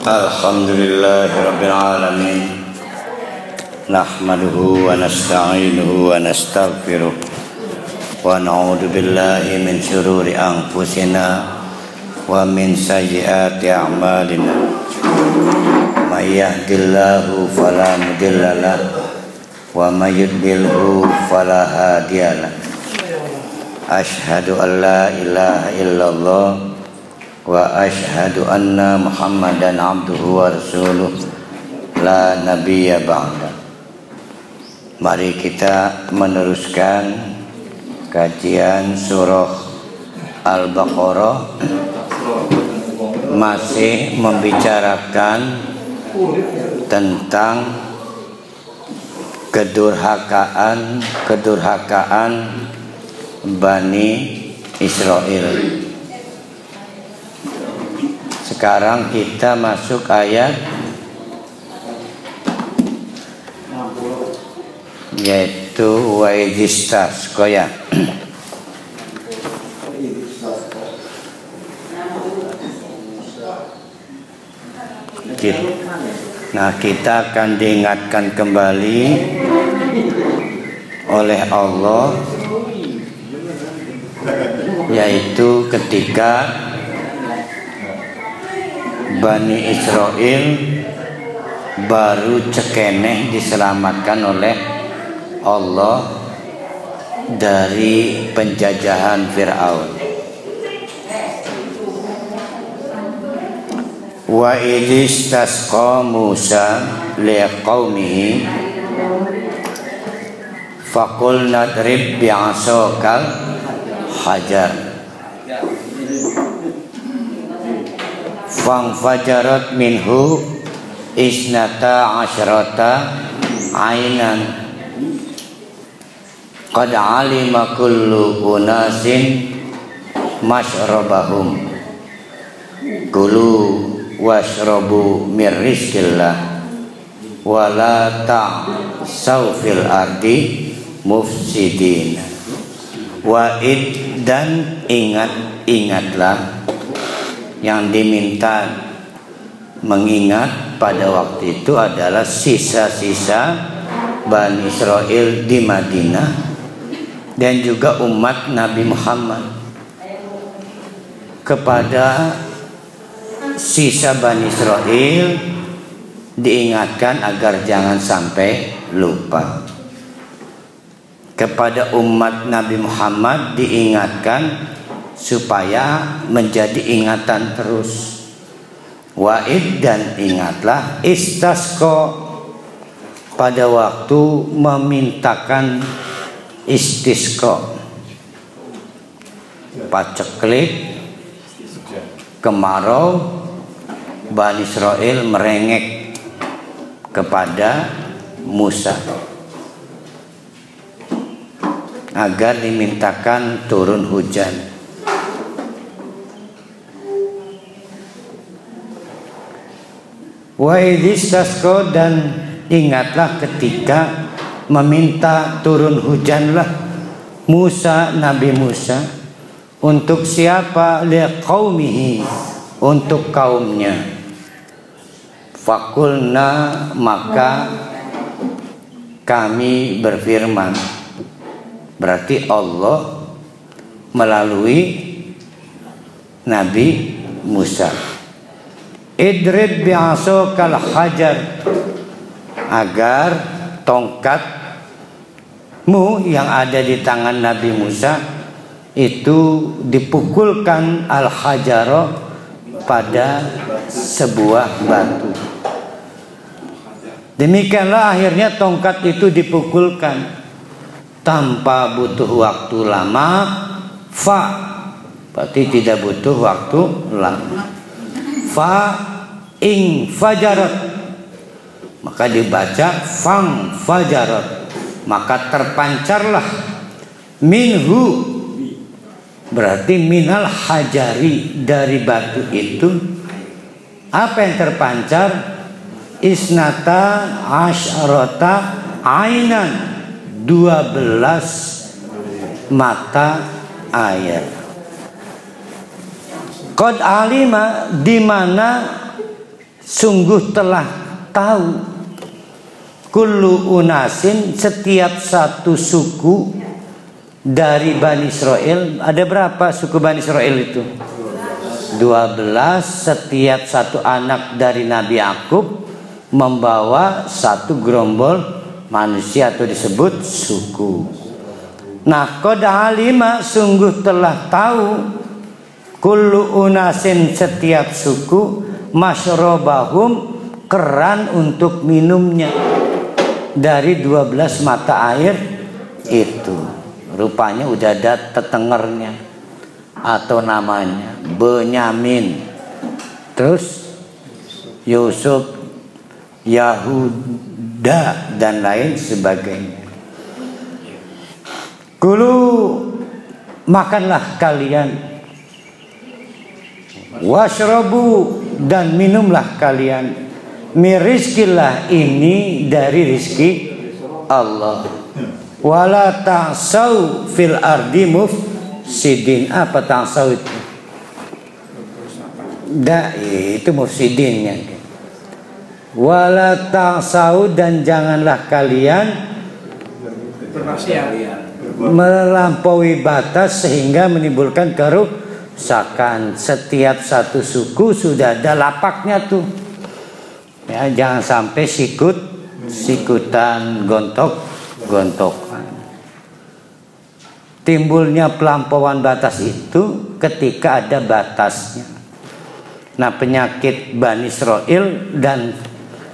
Alhamdulillahirabbil alamin. Nahmaduhu wa nasta'inuhu wa nastaghfiruh. Wa na'udzu billahi min syururi anfusina wa min sayyiati a'malina. May yahdihillahu fala mudilla lahu wa may yudlilhu fala hadiya lahu. Asyhadu an la ilaha illallah wa asyhadu anna Muhammadan abduhu wa rasuluh la nabiyya ba'da. Mari kita meneruskan kajian surah Al-Baqarah, masih membicarakan tentang kedurhakaan Bani Israel. Sekarang kita masuk ayat yaitu wa idistasqa ya. Nah, kita akan diingatkan kembali oleh Allah, yaitu ketika Bani Israel baru cekeneh diselamatkan oleh Allah dari penjajahan Fir'aun. Wa idistasqa Musa liqaumihi faqul nadrib bi'asakal hajar fangfajarat minhu isnata asyrata ainan qad alima kullu unasin masyrabahum kulu washrabu mir rizqillah wala ta'saw fil ardi mufsidin. Wa'id, dan ingatlah, yang diminta mengingat pada waktu itu adalah sisa-sisa Bani Israel di Madinah dan juga umat Nabi Muhammad. Kepada sisa Bani Israel diingatkan agar jangan sampai lupa. Kepada umat Nabi Muhammad diingatkan supaya menjadi ingatan terus. Wa'id, dan ingatlah, istasqa, pada waktu memintakan istisqa, paceklik, kemarau, Bani Israel merengek kepada Musa agar dimintakan turun hujan. Wa idistasqa, dan ingatlah ketika meminta turun hujanlah Nabi Musa untuk siapa? Liqaumihi, untuk kaumnya. Fakulna, maka kami berfirman, berarti Allah melalui Nabi Musa, idrib bi'asakal hajar, agar tongkatmu yang ada di tangan Nabi Musa itu dipukulkan al-hajaro, pada sebuah batu. Demikianlah akhirnya tongkat itu dipukulkan tanpa butuh waktu lama. Berarti tidak butuh waktu lama. Fajarat, maka dibaca fang fajarat, maka terpancarlah minhu, berarti minal hajari, dari batu itu. Apa yang terpancar? Isnata asyrata ainan, 12 mata air. Qad alima, di mana sungguh telah tahu, kullu unasin, setiap satu suku dari Bani Israel. Ada berapa suku Bani Israel itu? 12. Setiap satu anak dari Nabi Yakub membawa satu gerombol manusia atau disebut suku. Nah, qad alima, sungguh telah tahu, kullu unasin, setiap suku, masyrabahum, keran untuk minumnya dari 12 mata air itu. Rupanya udah ada tetengernya atau namanya Benyamin, terus Yusuf, Yahuda, dan lain sebagainya. Kulu, makanlah kalian, washrabu, dan minumlah kalian, mirizkillah, ini dari rizki Allah, wala ta'sau fil ardi mufsidin. Apa ta'sau itu? Itu mufsidinnya. Wala ta'sau, dan janganlah kalian melampaui batas sehingga menimbulkan kerusakan. Setiap satu suku sudah ada lapaknya tuh. Ya, jangan sampai sikutan, gontok-gontokan. Timbulnya pelampauan batas itu ketika ada batasnya. Nah, penyakit Bani Israel dan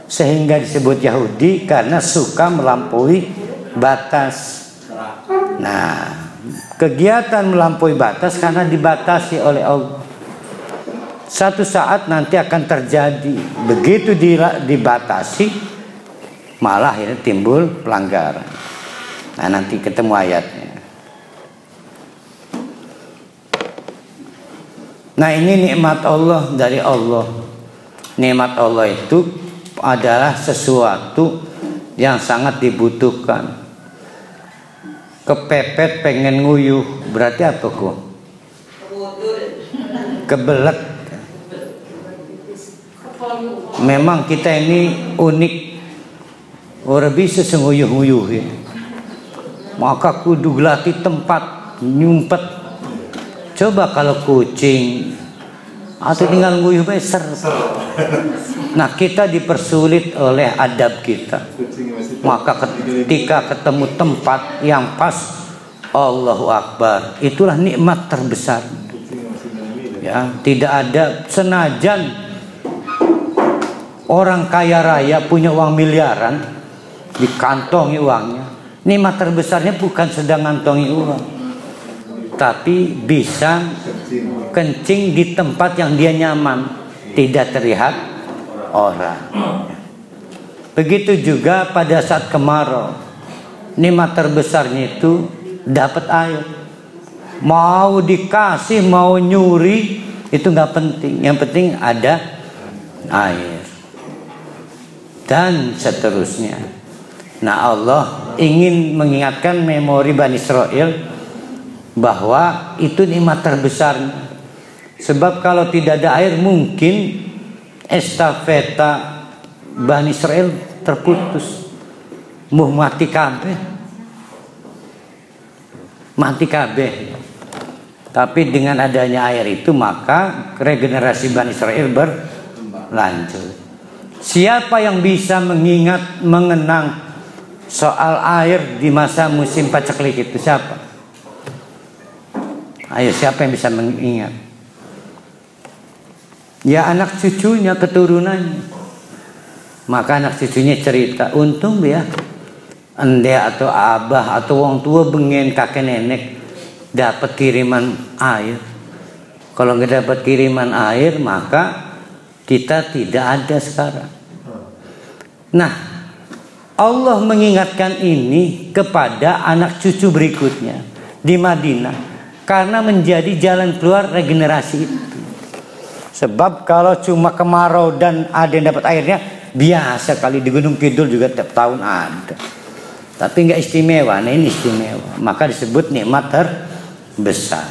sehingga disebut Yahudi karena suka melampaui batas. Nah, kegiatan melampaui batas karena dibatasi oleh Allah. Satu saat nanti akan terjadi, begitu dibatasi, malah ini timbul pelanggaran. Nah, nanti ketemu ayatnya. Nah, ini nikmat Allah dari Allah. Nikmat Allah itu adalah sesuatu yang sangat dibutuhkan. Kepepet pengen nguyuh, berarti apa kok? Kebelet. Memang kita ini unik, orang bisa senguyuh-nguyuh ya. Maka kudu gelati tempat nyumpet. Coba kalau kucing atau tinggal nguyuh beser. Nah, kita dipersulit oleh adab kita. Maka ketika ketemu tempat yang pas, Allahu Akbar, itulah nikmat terbesar. Ya, tidak ada, senajan orang kaya raya punya uang miliaran, dikantongi uangnya, nikmat terbesarnya bukan sedang ngantongi uang, tapi bisa kencing di tempat yang dia nyaman, tidak terlihat orang. Begitu juga pada saat kemarau, nikmat terbesarnya itu dapat air. Mau dikasih, mau nyuri, itu nggak penting. Yang penting ada air. Dan seterusnya. Nah, Allah ingin mengingatkan memori Bani Israel bahwa itu nikmat terbesarnya. Sebab kalau tidak ada air, mungkin estafeta Bani Israel terputus, mati kabeh, mati kabeh. Tapi dengan adanya air itu, maka regenerasi Bani Israel berlanjut. Siapa yang bisa mengenang soal air di masa musim paceklik itu? Siapa? Ayo, siapa yang bisa mengingat? Ya, anak cucunya, keturunannya. Maka anak cucunya cerita, untung ya ende atau abah atau orang tua bengen kakek nenek dapat kiriman air. Kalau nggak dapat kiriman air, maka kita tidak ada sekarang. Nah, Allah mengingatkan ini kepada anak cucu berikutnya di Madinah karena menjadi jalan keluar regenerasi itu. Sebab kalau cuma kemarau dan ada yang dapat airnya, biasa kali di Gunung Kidul juga tiap tahun ada. Tapi nggak istimewa. Nah, ini istimewa. Maka disebut nikmat terbesar.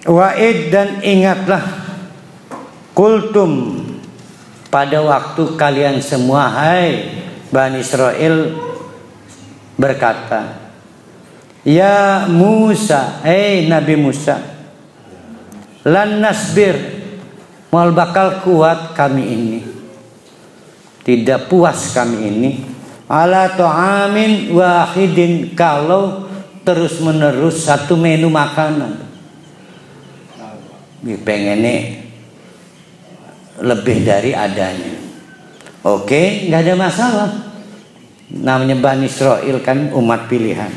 Wa'id, dan ingatlah Kultum, pada waktu kalian semua, hai Bani Israel, berkata, ya Musa, Nabi Musa, lan nasbir, mal bakal kuat kami ini, tidak puas kami ini, ala ta'amin wahidin, kalau terus menerus satu menu makanan. Pengennya lebih dari adanya. Oke, nggak ada masalah. Namanya Bani Israel kan umat pilihan.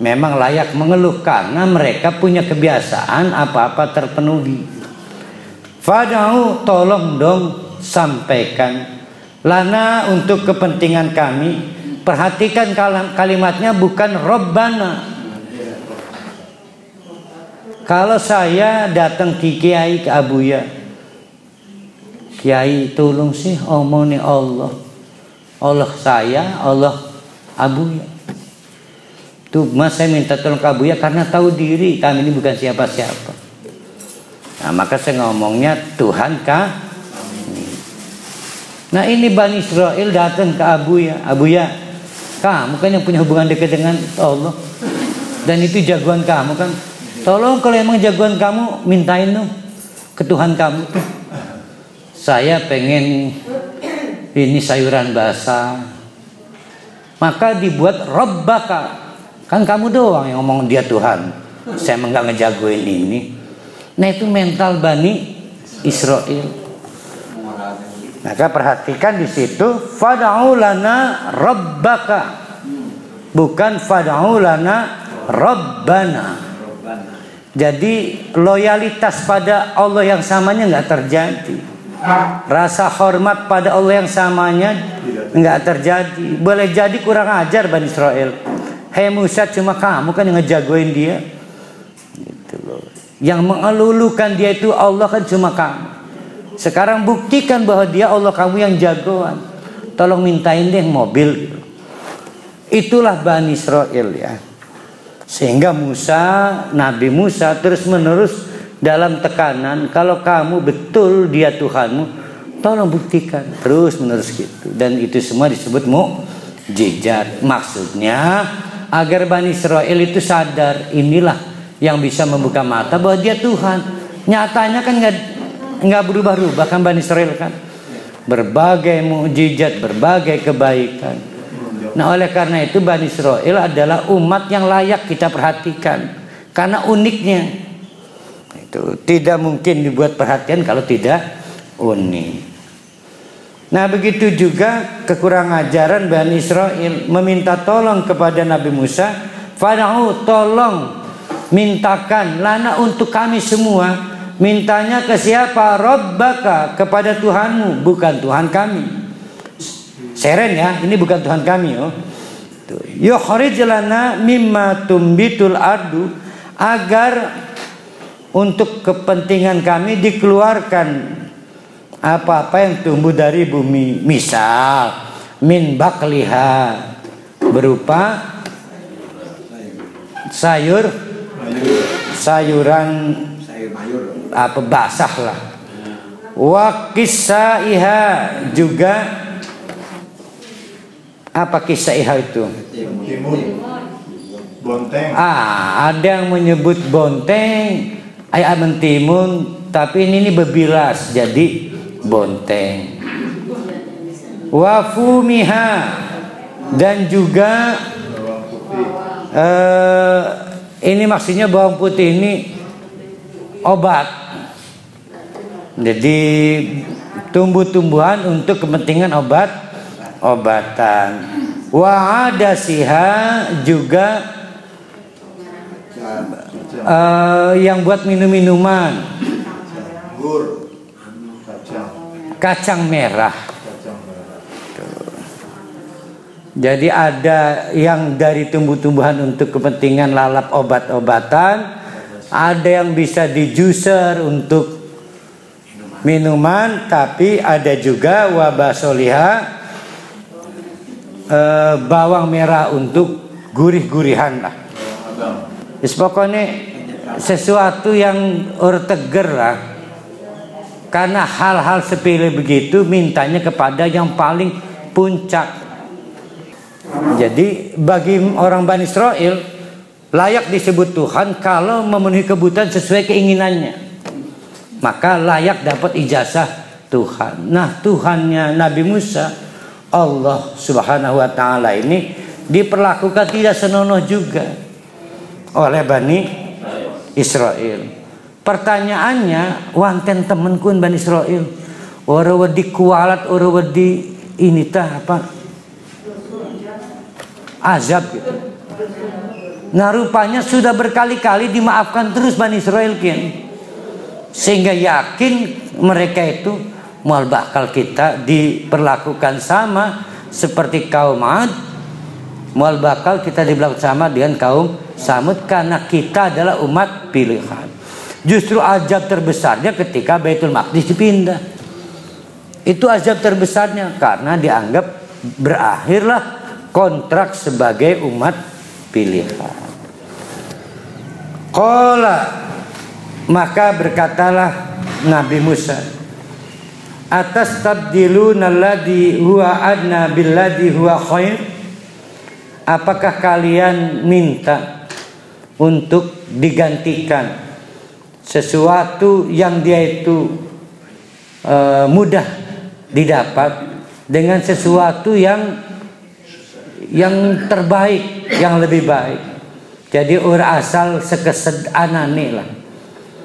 Memang layak mengeluh karena mereka punya kebiasaan apa-apa terpenuhi. Fad'u, tolong dong sampaikan lana, untuk kepentingan kami. Perhatikan kalimatnya, bukan Rabbana. Kalau saya datang ke Kiai, ke Abuya, Kiai tolong sih omong nih Allah, Allah saya, Allah Abuya. Tuh mas, saya minta tolong ke Abuya karena tahu diri kami ini bukan siapa-siapa. Nah maka saya ngomongnya Tuhan kah? Nah ini Bani Israel datang ke Abuya, Abuya, kamu kan yang punya hubungan dekat dengan Allah, dan itu jagoan kamu kan. Tolong kalau emang jagoan kamu, mintain dong ke Tuhan kamu tuh. Saya pengen ini sayuran basah. Maka dibuat Rabbaka. Kan kamu doang yang ngomong dia Tuhan. Saya emang gak ngejagoin ini. Nah itu mental Bani Israel. Maka perhatikan di situ, fad'u lana Rabbaka, bukan fad'u lana Rabbana. Jadi loyalitas pada Allah yang samanya nggak terjadi. Rasa hormat pada Allah yang samanya nggak terjadi. Boleh jadi kurang ajar Bani Israel. Hei Musa, cuma kamu kan yang ngejagoin dia. Gitu loh. Yang mengelulukan dia itu Allah kan cuma kamu. Sekarang buktikan bahwa dia Allah kamu yang jagoan. Tolong mintain deh mobil. Gitu. Itulah Bani Israel ya. Sehingga Nabi Musa terus menerus dalam tekanan, kalau kamu betul dia Tuhanmu, tolong buktikan, terus menerus gitu. Dan itu semua disebut mukjizat. Maksudnya agar Bani Israel itu sadar, inilah yang bisa membuka mata bahwa dia Tuhan. Nyatanya kan nggak berubah-ubah kan Bani Israel kan, berbagai mukjizat, berbagai kebaikan. Nah oleh karena itu Bani Israel adalah umat yang layak kita perhatikan karena uniknya. Itu tidak mungkin dibuat perhatian kalau tidak unik. Nah begitu juga kekurangan ajaran Bani Israel meminta tolong kepada Nabi Musa, fad'u, tolong mintakan lana, untuk kami semua. Mintanya ke siapa? Rabbaka, kepada Tuhanmu, bukan Tuhan kami. Seren ya, ini bukan Tuhan kami. Yukhrij lana mimma tumbitul ardu, agar untuk kepentingan kami dikeluarkan apa-apa yang tumbuh dari bumi. Misal min bakliha, berupa sayuran apa basah lah. Wa kisaiha, juga apa kisaiha itu? Bonteng. Ada yang menyebut bonteng, ayam timun, tapi ini bebilas jadi bonteng. Wa fumiha, dan juga ini maksudnya bawang putih ini obat. Jadi tumbuh-tumbuhan untuk kepentingan obatan. Wa adasiha, juga yang buat minum-minuman, kacang merah. Jadi ada yang dari tumbuh-tumbuhan untuk kepentingan lalap obat-obatan, ada yang bisa di juicer untuk minuman, tapi ada juga wabasoliha, bawang merah untuk gurih-gurihan lah. Pokoknya sesuatu yang teger lah. Karena hal-hal sepele begitu mintanya kepada yang paling puncak. Jadi bagi orang Bani Israel layak disebut Tuhan kalau memenuhi kebutuhan sesuai keinginannya. Maka layak dapat ijazah Tuhan. Nah, Tuhannya Nabi Musa, Allah Subhanahu wa taala ini diperlakukan tidak senonoh juga oleh Bani Israel. Pertanyaannya, wanten temenkun Bani Israel, ora wedi kualat, ora wedi ini tah apa? Azab gitu. Nah, rupanya sudah berkali-kali dimaafkan terus Bani Israel kian. Sehingga yakin mereka itu mual bakal kita diperlakukan sama seperti kaum Ad, mual bakal kita diperlakukan sama dengan kaum Samud, karena kita adalah umat pilihan. Justru azab terbesarnya ketika Baitul Maqdis dipindah. Itu azab terbesarnya karena dianggap berakhirlah kontrak sebagai umat pilihan. Qala, maka berkatalah Nabi Musa, atastabdiluna alladhi huwa adna billadhi huwa khair? Apakah kalian minta untuk digantikan sesuatu yang dia itu mudah didapat dengan sesuatu yang terbaik, yang lebih baik? Jadi ur asal sekesed anane lah.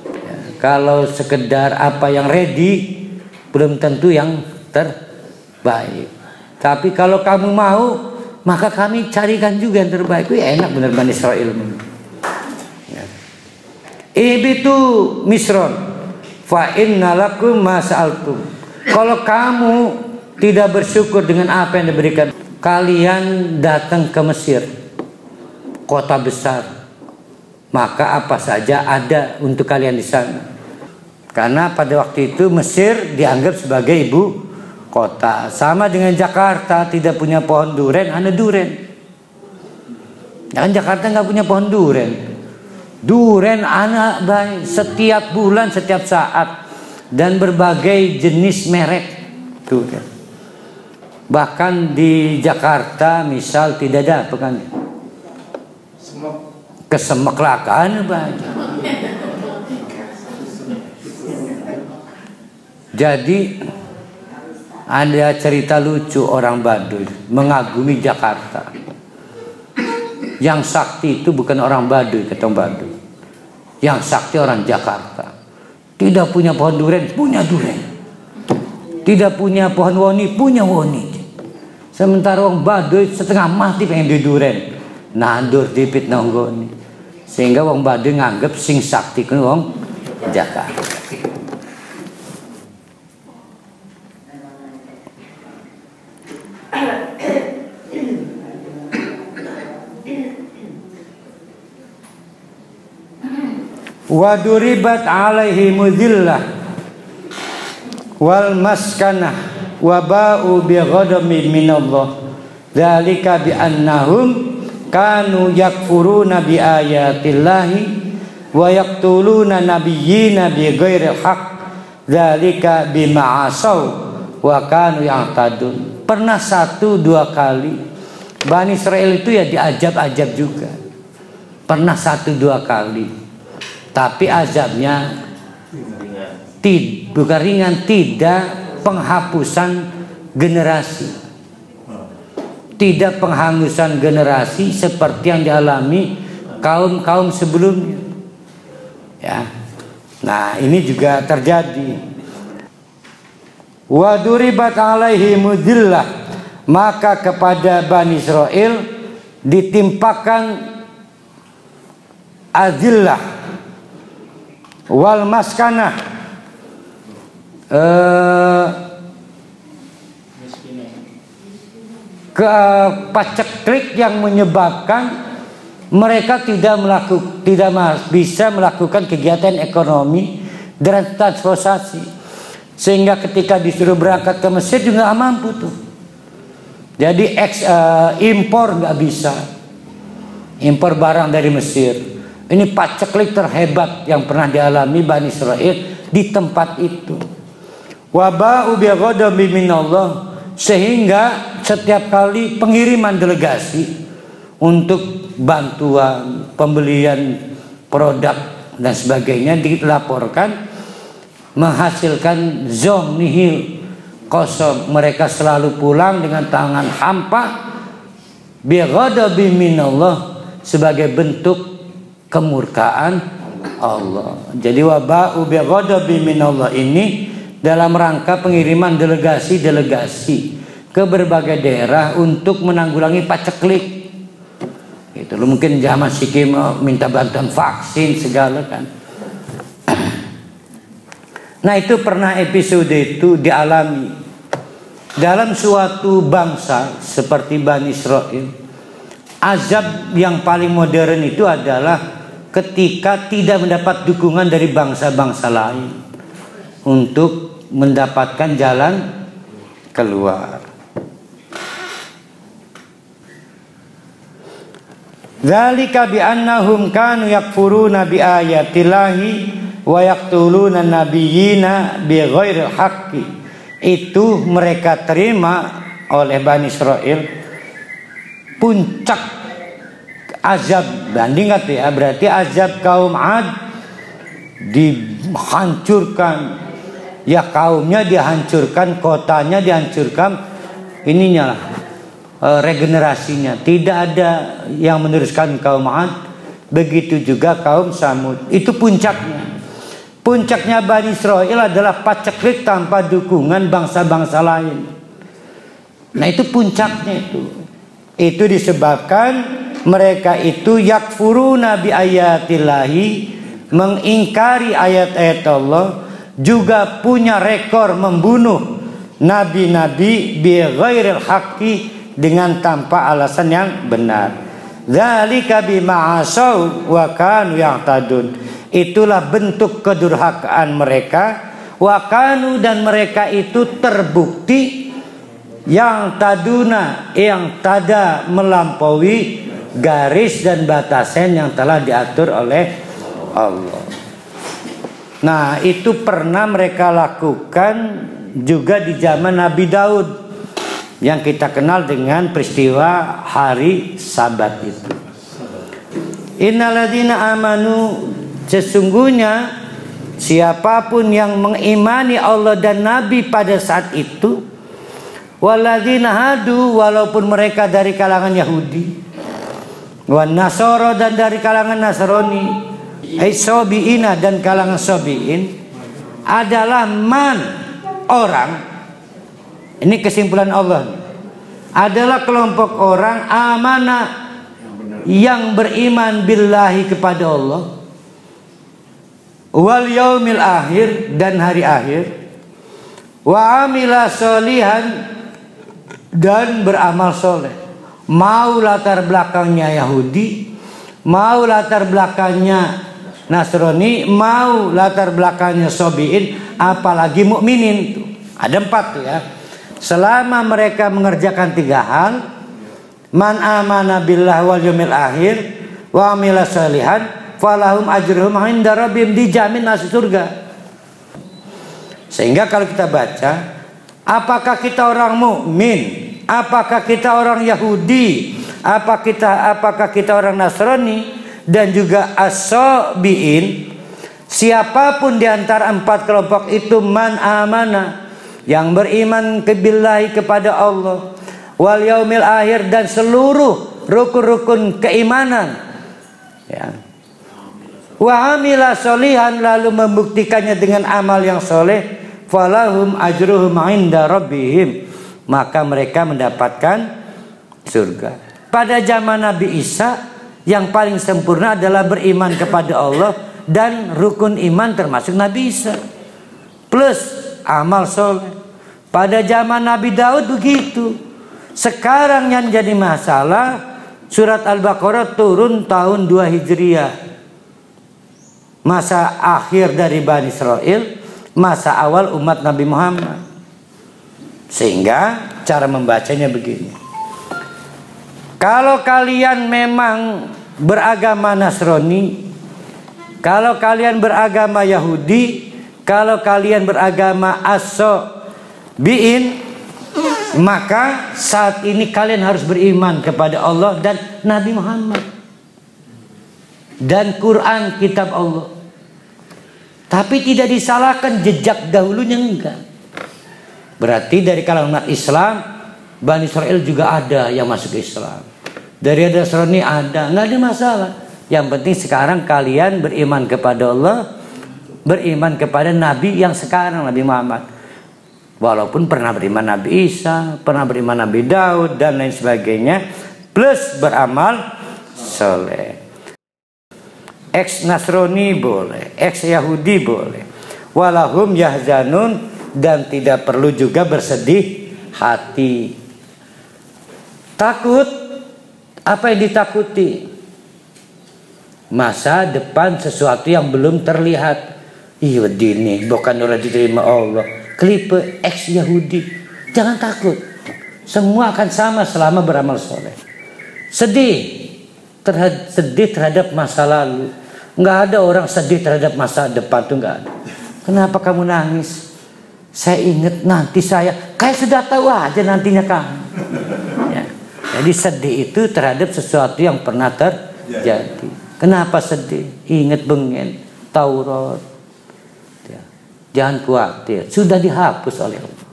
Ya, kalau sekedar apa yang ready belum tentu yang terbaik. Tapi kalau kamu mau, maka kami carikan juga yang terbaik. Wih, enak bener Bani Israel. Ya. Ibitu misron fa inna lakum ma sa'altum. Kalau kamu tidak bersyukur dengan apa yang diberikan, kalian datang ke Mesir, kota besar, maka apa saja ada untuk kalian di sana. Karena pada waktu itu Mesir dianggap sebagai ibu kota. Sama dengan Jakarta, tidak punya pohon duren, hanya duren. Jangan Jakarta nggak punya pohon duren. Duren anak baik setiap bulan, setiap saat, dan berbagai jenis merek duren. Bahkan di Jakarta misal tidak ada apa kan? Kesemek lakaan banyak. Jadi ada cerita lucu orang Baduy mengagumi Jakarta. Yang sakti itu bukan orang Baduy, ketong Baduy. Yang sakti orang Jakarta. Tidak punya pohon duren, punya duren. Tidak punya pohon woni, punya woni. Sementara orang Baduy setengah mati pengen di duren. Nandur dipit nonggoni. Sehingga orang Baduy nganggep sing sakti kan orang Jakarta. Wa duribat alaihi mudillah wal maskanah wa ba'u bi ghadamin minallah dzalika bi annahum kanu yakfuruna bi ayatillahi wa yaqtuluna nabiyyina bi ghairil haqq dzalika bima asaw wa kanu ya'tadun. Pernah 1-2 kali Bani Israel itu ya diajab-ajab juga. Pernah 1-2 kali. Tapi azabnya bukan ringan, tidak penghapusan generasi. Tidak penghapusan generasi seperti yang dialami kaum-kaum sebelumnya. Ya. Nah, ini juga terjadi. Wa duribat alaihi mudillah, maka kepada Bani Israel ditimpakan azillah wal maskanah, paceklik yang menyebabkan mereka tidak bisa melakukan kegiatan ekonomi dan transportasi, sehingga ketika disuruh berangkat ke Mesir juga nggak mampu tuh. Jadi impor nggak bisa, impor barang dari Mesir. Ini paceklik terhebat yang pernah dialami Bani Israel di tempat itu. Waba'u bi ghadabi minallah, sehingga setiap kali pengiriman delegasi untuk bantuan, pembelian produk dan sebagainya dilaporkan menghasilkan zong nihil, kosong. Mereka selalu pulang dengan tangan hampa, bi ghadabi minallah, sebagai bentuk kemurkaan Allah. Jadi waba'u bi ghadabi minallah ini dalam rangka pengiriman delegasi-delegasi ke berbagai daerah untuk menanggulangi paceklik. Itu lo mungkin zaman Sikim minta bantuan vaksin segala kan. Nah itu pernah episode itu dialami dalam suatu bangsa seperti Bani Israel. Azab yang paling modern itu adalah ketika tidak mendapat dukungan dari bangsa-bangsa lain untuk mendapatkan jalan keluar. Dzalika bi annahum kanu yakfuruna bi ayatillahi wa yaqtuluna nabiyyina bi ghairil haqqi. Itu mereka terima oleh Bani Israel puncak azab. Banding ya, berarti azab kaum Ad dihancurkan. Ya kaumnya dihancurkan, kotanya dihancurkan, ininya lah regenerasinya. Tidak ada yang meneruskan kaum Ad. Begitu juga kaum Samud. Itu puncaknya. Puncaknya Bani Israel adalah paceklik tanpa dukungan bangsa-bangsa lain. Nah itu puncaknya itu. Itu disebabkan mereka itu yakfuruna bi ayatillahi, mengingkari ayat-ayat Allah, juga punya rekor membunuh nabi-nabi bi ghairil haqqi, dengan tanpa alasan yang benar. Dzalika bima asaw wa kanu ya'tadun. Itulah bentuk kedurhakaan mereka. Wa kanu, dan mereka itu terbukti yang taduna, yang tada melampaui garis dan batasan yang telah diatur oleh Allah. Nah itu pernah mereka lakukan juga di zaman Nabi Daud, yang kita kenal dengan peristiwa hari Sabat itu. Innalladzina amanu, sesungguhnya siapapun yang mengimani Allah dan Nabi pada saat itu, walladzina hadu, walaupun mereka dari kalangan Yahudi, wan nasara, dan dari kalangan Nasrani, sobiina, dan kalangan sobiin, adalah man, orang, ini kesimpulan Allah, adalah kelompok orang amanah yang beriman billahi, kepada Allah, wal yaumil akhir, dan hari akhir, wa amila solihan, dan beramal soleh. Mau latar belakangnya Yahudi, mau latar belakangnya Nasrani, mau latar belakangnya sobiin, apalagi mukminin itu. Ada 4 tuh ya. Selama mereka mengerjakan 3 hal, man amana billah wal yaumil akhir wa amila salihan falahum ajruhum 'inda rabbihim, dijamin masuk surga. Sehingga kalau kita baca, apakah kita orang mukmin, apakah kita orang Yahudi, apakah kita orang Nasrani, dan juga as-sabiin, siapapun di antara 4 kelompok itu, man amana, yang beriman billahi, kepada Allah, wal yaumil akhir, dan seluruh rukun-rukun keimanan, ya, wa amila solihan, lalu membuktikannya dengan amal yang soleh, falahum ajruhum 'inda rabbihim, maka mereka mendapatkan surga. Pada zaman Nabi Isa, yang paling sempurna adalah beriman kepada Allah, dan rukun iman termasuk Nabi Isa plus amal soleh. Pada zaman Nabi Daud begitu. Sekarang yang jadi masalah, surat Al-Baqarah turun tahun 2 Hijriah, masa akhir dari Bani Israel, masa awal umat Nabi Muhammad. Sehingga cara membacanya begini: kalau kalian memang beragama Nasrani, kalau kalian beragama Yahudi, kalau kalian beragama as-sabiin, maka saat ini kalian harus beriman kepada Allah dan Nabi Muhammad dan Quran, kitab Allah. Tapi tidak disalahkan jejak dahulunya, enggak. Berarti dari kalangan umat Islam, Bani Israel juga ada yang masuk Islam. Dari Nasrani ada, nggak ada masalah. Yang penting sekarang kalian beriman kepada Allah, beriman kepada Nabi yang sekarang, Nabi Muhammad. Walaupun pernah beriman Nabi Isa, pernah beriman Nabi Daud dan lain sebagainya, plus beramal soleh. Ex Nasrani boleh, ex Yahudi boleh. Walahum yahzanun, dan tidak perlu juga bersedih hati. Takut, apa yang ditakuti? Masa depan sesuatu yang belum terlihat. Iya dini, bukan udah diterima Allah. Klipe ex Yahudi. Jangan takut. Semua akan sama selama beramal soleh. Sedih terhadap masa lalu. Nggak ada orang sedih terhadap masa depan tuh, nggak ada. Kenapa kamu nangis? Saya ingat nanti saya, kayak sudah tahu aja nantinya kamu. Ya. Jadi sedih itu terhadap sesuatu yang pernah terjadi. Kenapa sedih? Ingat bengen Taurat. Ya. Jangan khawatir, sudah dihapus oleh Allah.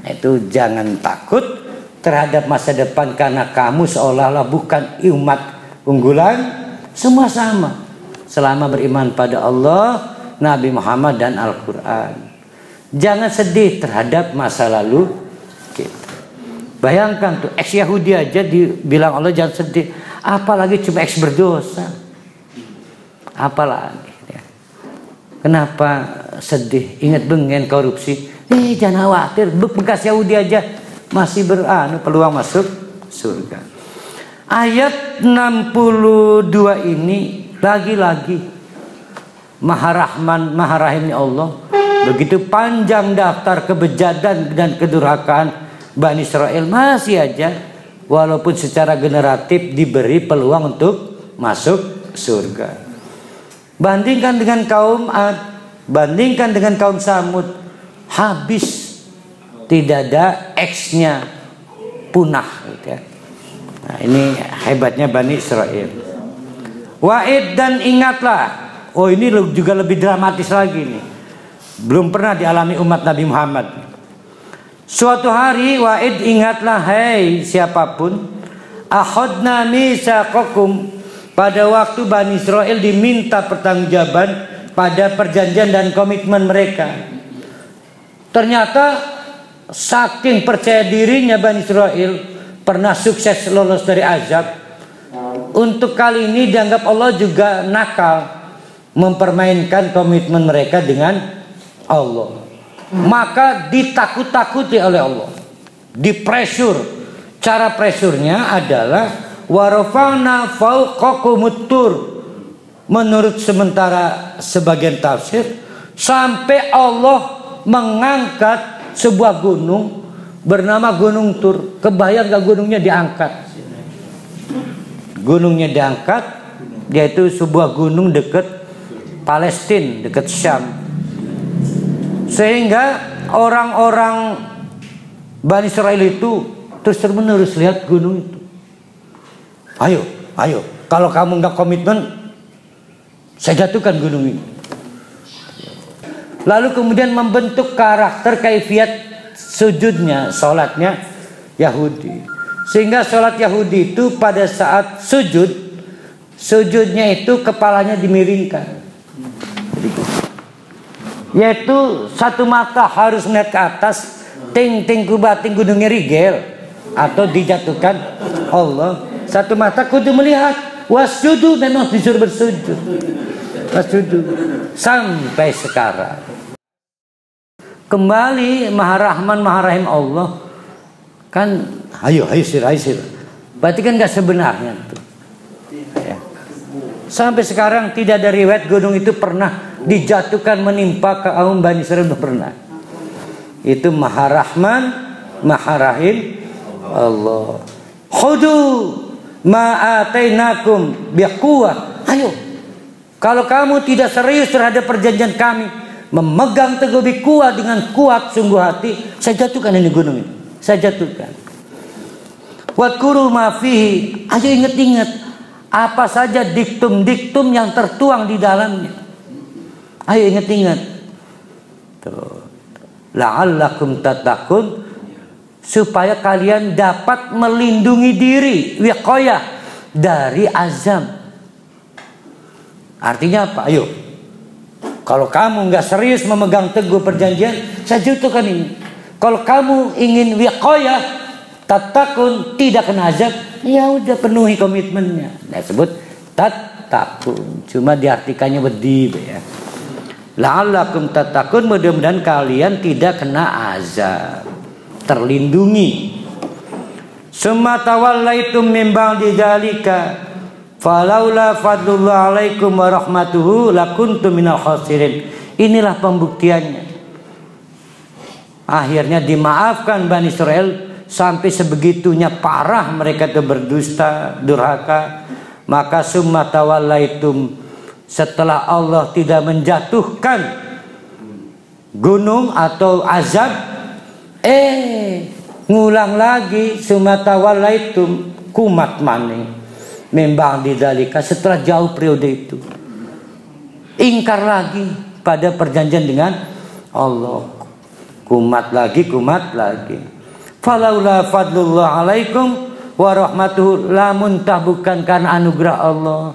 Itu jangan takut terhadap masa depan karena kamu seolah-olah bukan umat unggulan. Semua sama selama beriman pada Allah, Nabi Muhammad dan Al-Quran. Jangan sedih terhadap masa lalu kita. Bayangkan tuh, ex Yahudi aja dibilang Allah jangan sedih, apalagi cuma ex berdosa. Apalagi ya. Kenapa sedih? Ingat bengen korupsi. Jangan khawatir, bekas Yahudi aja masih peluang masuk surga. Ayat 62 ini lagi-lagi Maha Rahman, Maha Rahimnya Allah. Begitu panjang daftar kebejatan dan kedurhakaan Bani Israel, masih aja walaupun secara generatif diberi peluang untuk masuk surga. Bandingkan dengan kaum Ad, bandingkan dengan kaum Samud, habis, tidak ada X-nya, punah gitu ya. Nah, ini hebatnya Bani Israel. Wa'id, dan ingatlah. Oh, ini juga lebih dramatis lagi nih. Belum pernah dialami umat Nabi Muhammad. Suatu hari, wa'id, ingatlah, hei siapapun, akhadna mitsaqakum, pada waktu Bani Israel diminta pertanggungjawaban pada perjanjian dan komitmen mereka. Ternyata saking percaya dirinya Bani Israel pernah sukses lolos dari azab, untuk kali ini dianggap Allah juga nakal, mempermainkan komitmen mereka dengan Allah. Maka ditakut-takuti oleh Allah, dipresur. Cara presurnya adalah warafa'na fawqakumut tur, menurut sementara sebagian tafsir, sampai Allah mengangkat sebuah gunung bernama Gunung Tur. Kebayang gak gunungnya diangkat? Gunungnya diangkat, yaitu sebuah gunung dekat Palestina, dekat Syam. Sehingga orang-orang Bani Israel itu terus-menerus lihat gunung itu. Ayo, kalau kamu nggak komitmen, saya jatuhkan gunung ini. Lalu kemudian membentuk karakter kaifiat sujudnya, sholatnya Yahudi. Sehingga sholat Yahudi itu pada saat sujudnya itu kepalanya dimiringkan. Yaitu satu mata harus melihat ke atas, ting kubating gunungnya rigel, atau dijatuhkan Allah. Satu mata kudu melihat, wasjudu, memang disuruh bersujud. Wasjudu. Sampai sekarang. Kembali Maha Rahman, Maha Rahim Allah. Kan ayo sir. Berarti kan gak sebenarnya tuh. Ya. Sampai sekarang tidak ada riwayat gunung itu pernah dijatuhkan menimpa kaum Bani Israel, pernah. Itu Maha Rahman, Maha Rahim Allah. Khudu ma atainakum biquwwah. Ayo. Kalau kamu tidak serius terhadap perjanjian kami, memegang teguh lebih kuat dengan kuat sungguh hati, saya jatuhkan ini gunung ini. Saya jatuhkan. Wadkuru ma fihi, ayo ingat-ingat apa saja diktum-diktum yang tertuang di dalamnya. Ayo ingat-ingat. La'allakum tattaqun, supaya kalian dapat melindungi diri, wiqayah, dari azab. Artinya apa? Ayo, kalau kamu nggak serius memegang teguh perjanjian, saya jatuhkan ini. Kalau kamu ingin wiqayah, tattaqun, tidak kena azab, ya udah penuhi komitmennya. Nah, sebut tattaqun, cuma diartikannya wedi ya. La'allakum tattaqun, mudah-mudahan kalian tidak kena azab, terlindungi. Summa tawallaitum min ba'di dzalika falaula fadlullah alaikum wa rahmatuhu lakuntum minal khasirin. Inilah pembuktiannya. Akhirnya dimaafkan Bani Israel, sampai sebegitunya parah mereka itu berdusta, durhaka. Maka summa tawallaitum, setelah Allah tidak menjatuhkan gunung atau azab, ngulang lagi, summa tawallaitum, kumat mani membang di dalika, setelah jauh periode itu ingkar lagi pada perjanjian dengan Allah, kumat lagi. Falaula fadlullah alaikum wa rahmatuhu, lamun tah bukan karena anugerah Allah,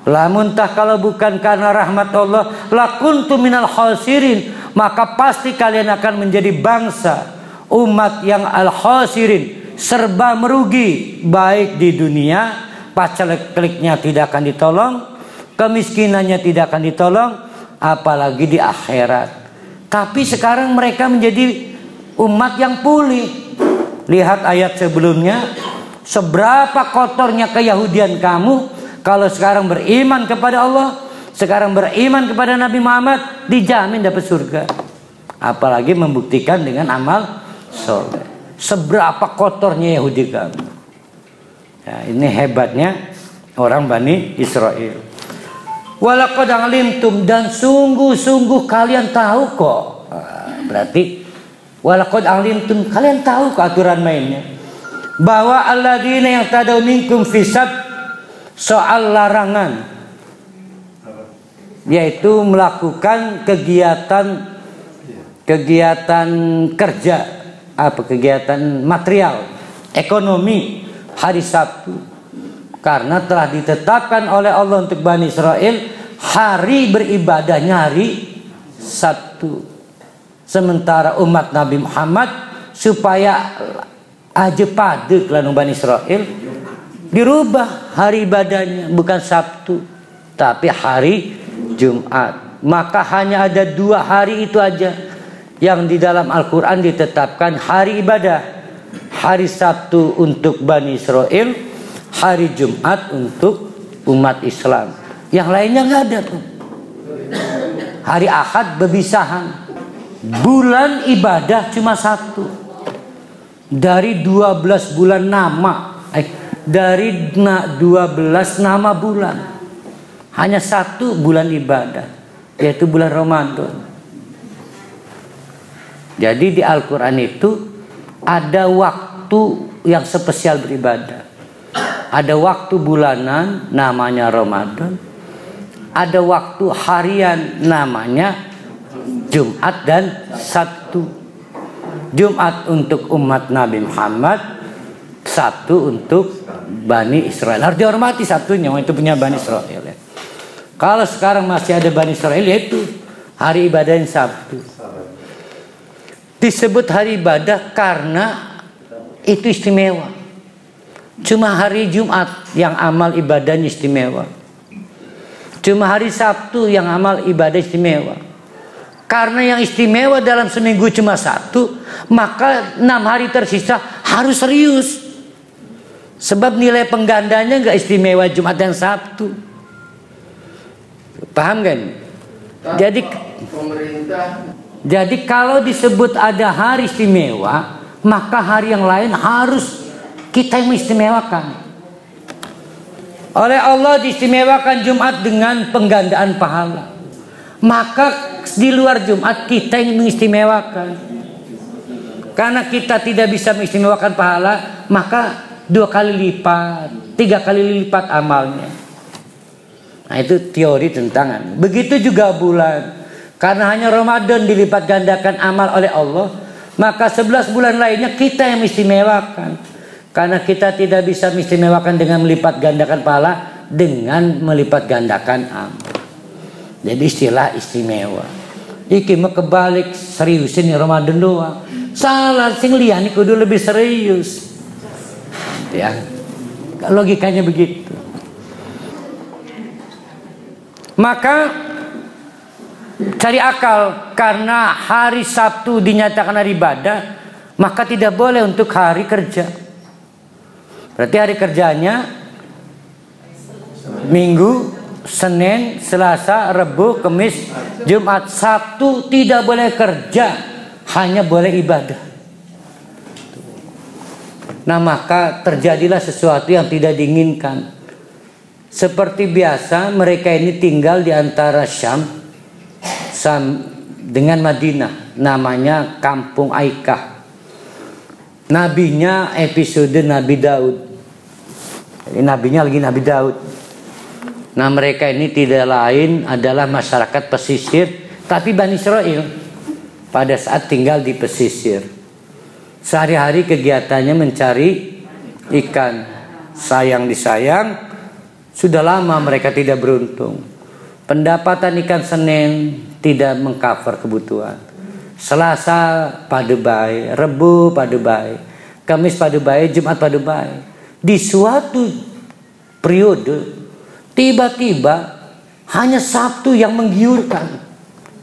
lamun tah kalau bukan karena rahmat Allah, lakuntum minal khasirin, maka pasti kalian akan menjadi bangsa umat yang al-khasirin, serba merugi, baik di dunia, pacalek-kliknya tidak akan ditolong, kemiskinannya tidak akan ditolong, apalagi di akhirat. Tapi sekarang mereka menjadi umat yang pulih. Lihat ayat sebelumnya, seberapa kotornya keyahudian kamu, kalau sekarang beriman kepada Allah, sekarang beriman kepada Nabi Muhammad, dijamin dapat surga. Apalagi membuktikan dengan amal soleh. Seberapa kotornya Yahudi kamu. Ya, ini hebatnya orang Bani Israel. Walaqad alimtum, dan sungguh-sungguh kalian tahu kok. Berarti walaqad alimtum, kalian tahu kok aturan mainnya. Bahwa alladzina yang tadaw minkum fisab, soal larangan, yaitu melakukan kegiatan kerja, kegiatan material, ekonomi hari Sabtu, karena telah ditetapkan oleh Allah untuk Bani Israel hari beribadahnya hari Sabtu. Sementara umat Nabi Muhammad supaya aja pade kelanu Bani Israel, dirubah hari ibadahnya, bukan Sabtu tapi hari Jumat. Maka hanya ada 2 hari itu aja yang di dalam Al-Quran ditetapkan hari ibadah. Hari Sabtu untuk Bani Israel, hari Jumat untuk umat Islam. Yang lainnya nggak ada tuh. Hari Ahad berbisahan. Bulan ibadah cuma 1 dari 12 bulan nama. Dari 12 nama bulan, hanya 1 bulan ibadah, yaitu bulan Ramadan. Jadi di Al-Quran itu ada waktu yang spesial beribadah. Ada waktu bulanan namanya Ramadan, ada waktu harian namanya Jumat dan Sabtu. Jumat untuk umat Nabi Muhammad, Sabtu untuk Bani Israel. Harus dihormati Sabtunya, itu punya Bani Israel ya. Kalau sekarang masih ada Bani Israel, yaitu hari ibadah yang Sabtu. Disebut hari ibadah karena itu istimewa. Cuma hari Jumat yang amal ibadahnya istimewa. Cuma hari Sabtu yang amal ibadah istimewa. Karena yang istimewa dalam seminggu cuma 1, maka 6 hari tersisa harus serius. Sebab nilai penggandanya nggak istimewa Jumat dan Sabtu. Paham kan? Jadi kalau disebut ada hari istimewa, maka hari yang lain harus kita yang mengistimewakan. Oleh Allah diistimewakan Jumat dengan penggandaan pahala. Maka di luar Jumat kita ingin mengistimewakan. Karena kita tidak bisa mengistimewakan pahala, maka 2 kali lipat, 3 kali lipat amalnya. Nah, itu teori tentang. Begitu juga bulan. Karena hanya Ramadan dilipat gandakan amal oleh Allah, maka 11 bulan lainnya kita yang mengistimewakan. Karena kita tidak bisa mengistimewakan dengan melipat gandakan pahala, dengan melipat gandakan amal. Jadi istilah istimewa. Iki mah kebalik, seriusin ya Ramadan doang. Salah, sing liyane kudu lebih serius. Ya. Logikanya begitu. Maka cari akal, karena hari Sabtu dinyatakan hari ibadah, maka tidak boleh untuk hari kerja. Berarti hari kerjanya Minggu, Senin, Selasa, Rabu, Kamis, Jumat. Sabtu tidak boleh kerja, hanya boleh ibadah. Nah, maka terjadilah sesuatu yang tidak diinginkan. Seperti biasa, mereka ini tinggal di antara Syam dengan Madinah, namanya Kampung Aikah. Nabinya episode Nabi Daud. Jadi nabinya lagi Nabi Daud. Nah, mereka ini tidak lain adalah masyarakat pesisir, tapi Bani Israel pada saat tinggal di pesisir. Sehari-hari kegiatannya mencari ikan. Sayang disayang, sudah lama mereka tidak beruntung. Pendapatan ikan Senin tidak mengcover kebutuhan. Selasa padubai, Rebu padubai, Kamis padubai, Jumat padubai. Di suatu periode tiba-tiba hanya Sabtu yang menggiurkan.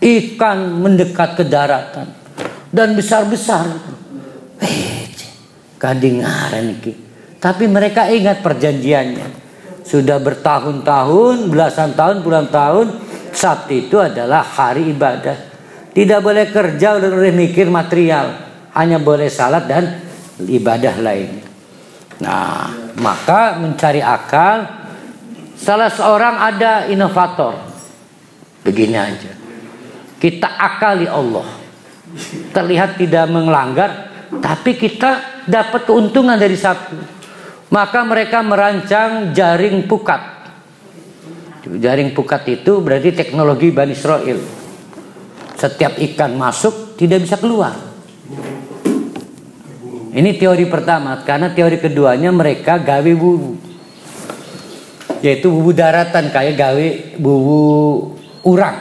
Ikan mendekat ke daratan dan besar-besar. Kadingaran iki. Tapi mereka ingat perjanjiannya. Sudah bertahun-tahun, belasan tahun, puluhan tahun, Sabtu itu adalah hari ibadah. Tidak boleh kerja, udah boleh mikir material, hanya boleh salat dan ibadah lainnya. Nah, maka mencari akal, salah seorang ada inovator. Begini aja, kita akali Allah, terlihat tidak melanggar, tapi kita dapat keuntungan dari Sabtu. Maka mereka merancang jaring pukat. Jaring pukat itu berarti teknologi Bani Israel. Setiap ikan masuk tidak bisa keluar. Ini teori pertama. Karena teori keduanya mereka gawe bubu, yaitu bubu daratan, kayak gawe bubu urang.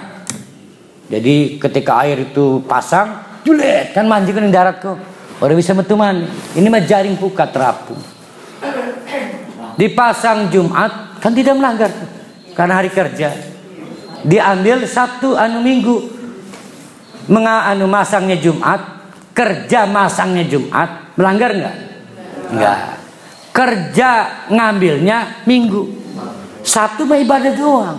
Jadi ketika air itu pasang, julet kan mancing di darat kok. Orang bisa metuman. Ini mah jaring pukat terapung. Dipasang Jumat kan tidak melanggar karena hari kerja. Diambil Sabtu Minggu, masangnya Jumat, kerja masangnya Jumat, melanggar nggak? Nggak. Kerja ngambilnya Minggu, Sabtu mah ibadah doang.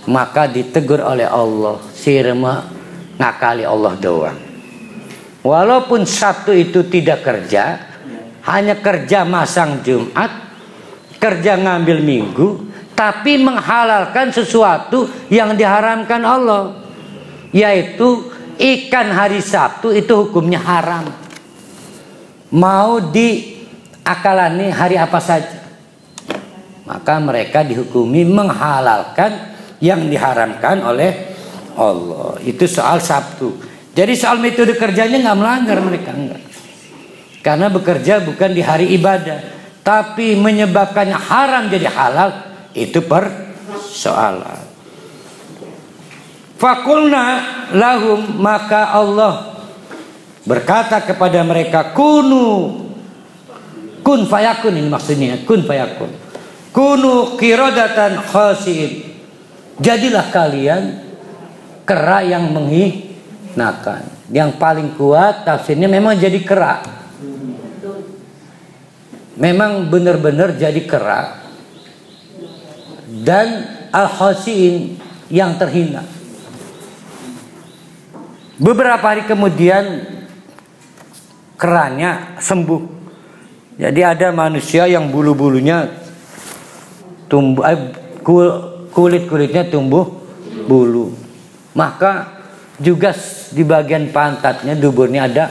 Maka ditegur oleh Allah, sirma ngakali Allah doang. Walaupun Sabtu itu tidak kerja, hanya kerja masang Jumat, kerja ngambil Minggu, tapi menghalalkan sesuatu yang diharamkan Allah, yaitu ikan hari Sabtu itu hukumnya haram. Mau diakalani hari apa saja, maka mereka dihukumi menghalalkan yang diharamkan oleh Allah. Itu soal Sabtu. Jadi soal metode kerjanya nggak melanggar mereka, enggak. Karena bekerja bukan di hari ibadah, tapi menyebabkannya haram jadi halal, itu persoalan. Fakulna lahum, maka Allah berkata kepada mereka, kunu, kun fayakun, ini maksudnya kun fayakun, kunu qiradatan khasiin, jadilah kalian kera yang menghinakan. Yang paling kuat tafsirnya memang jadi kera, memang benar-benar jadi kera, dan al-khasiin yang terhina. Beberapa hari kemudian keranya sembuh. Jadi ada manusia yang bulu-bulunya tumbuh, kulit-kulitnya tumbuh bulu. Maka juga di bagian pantatnya, duburnya ada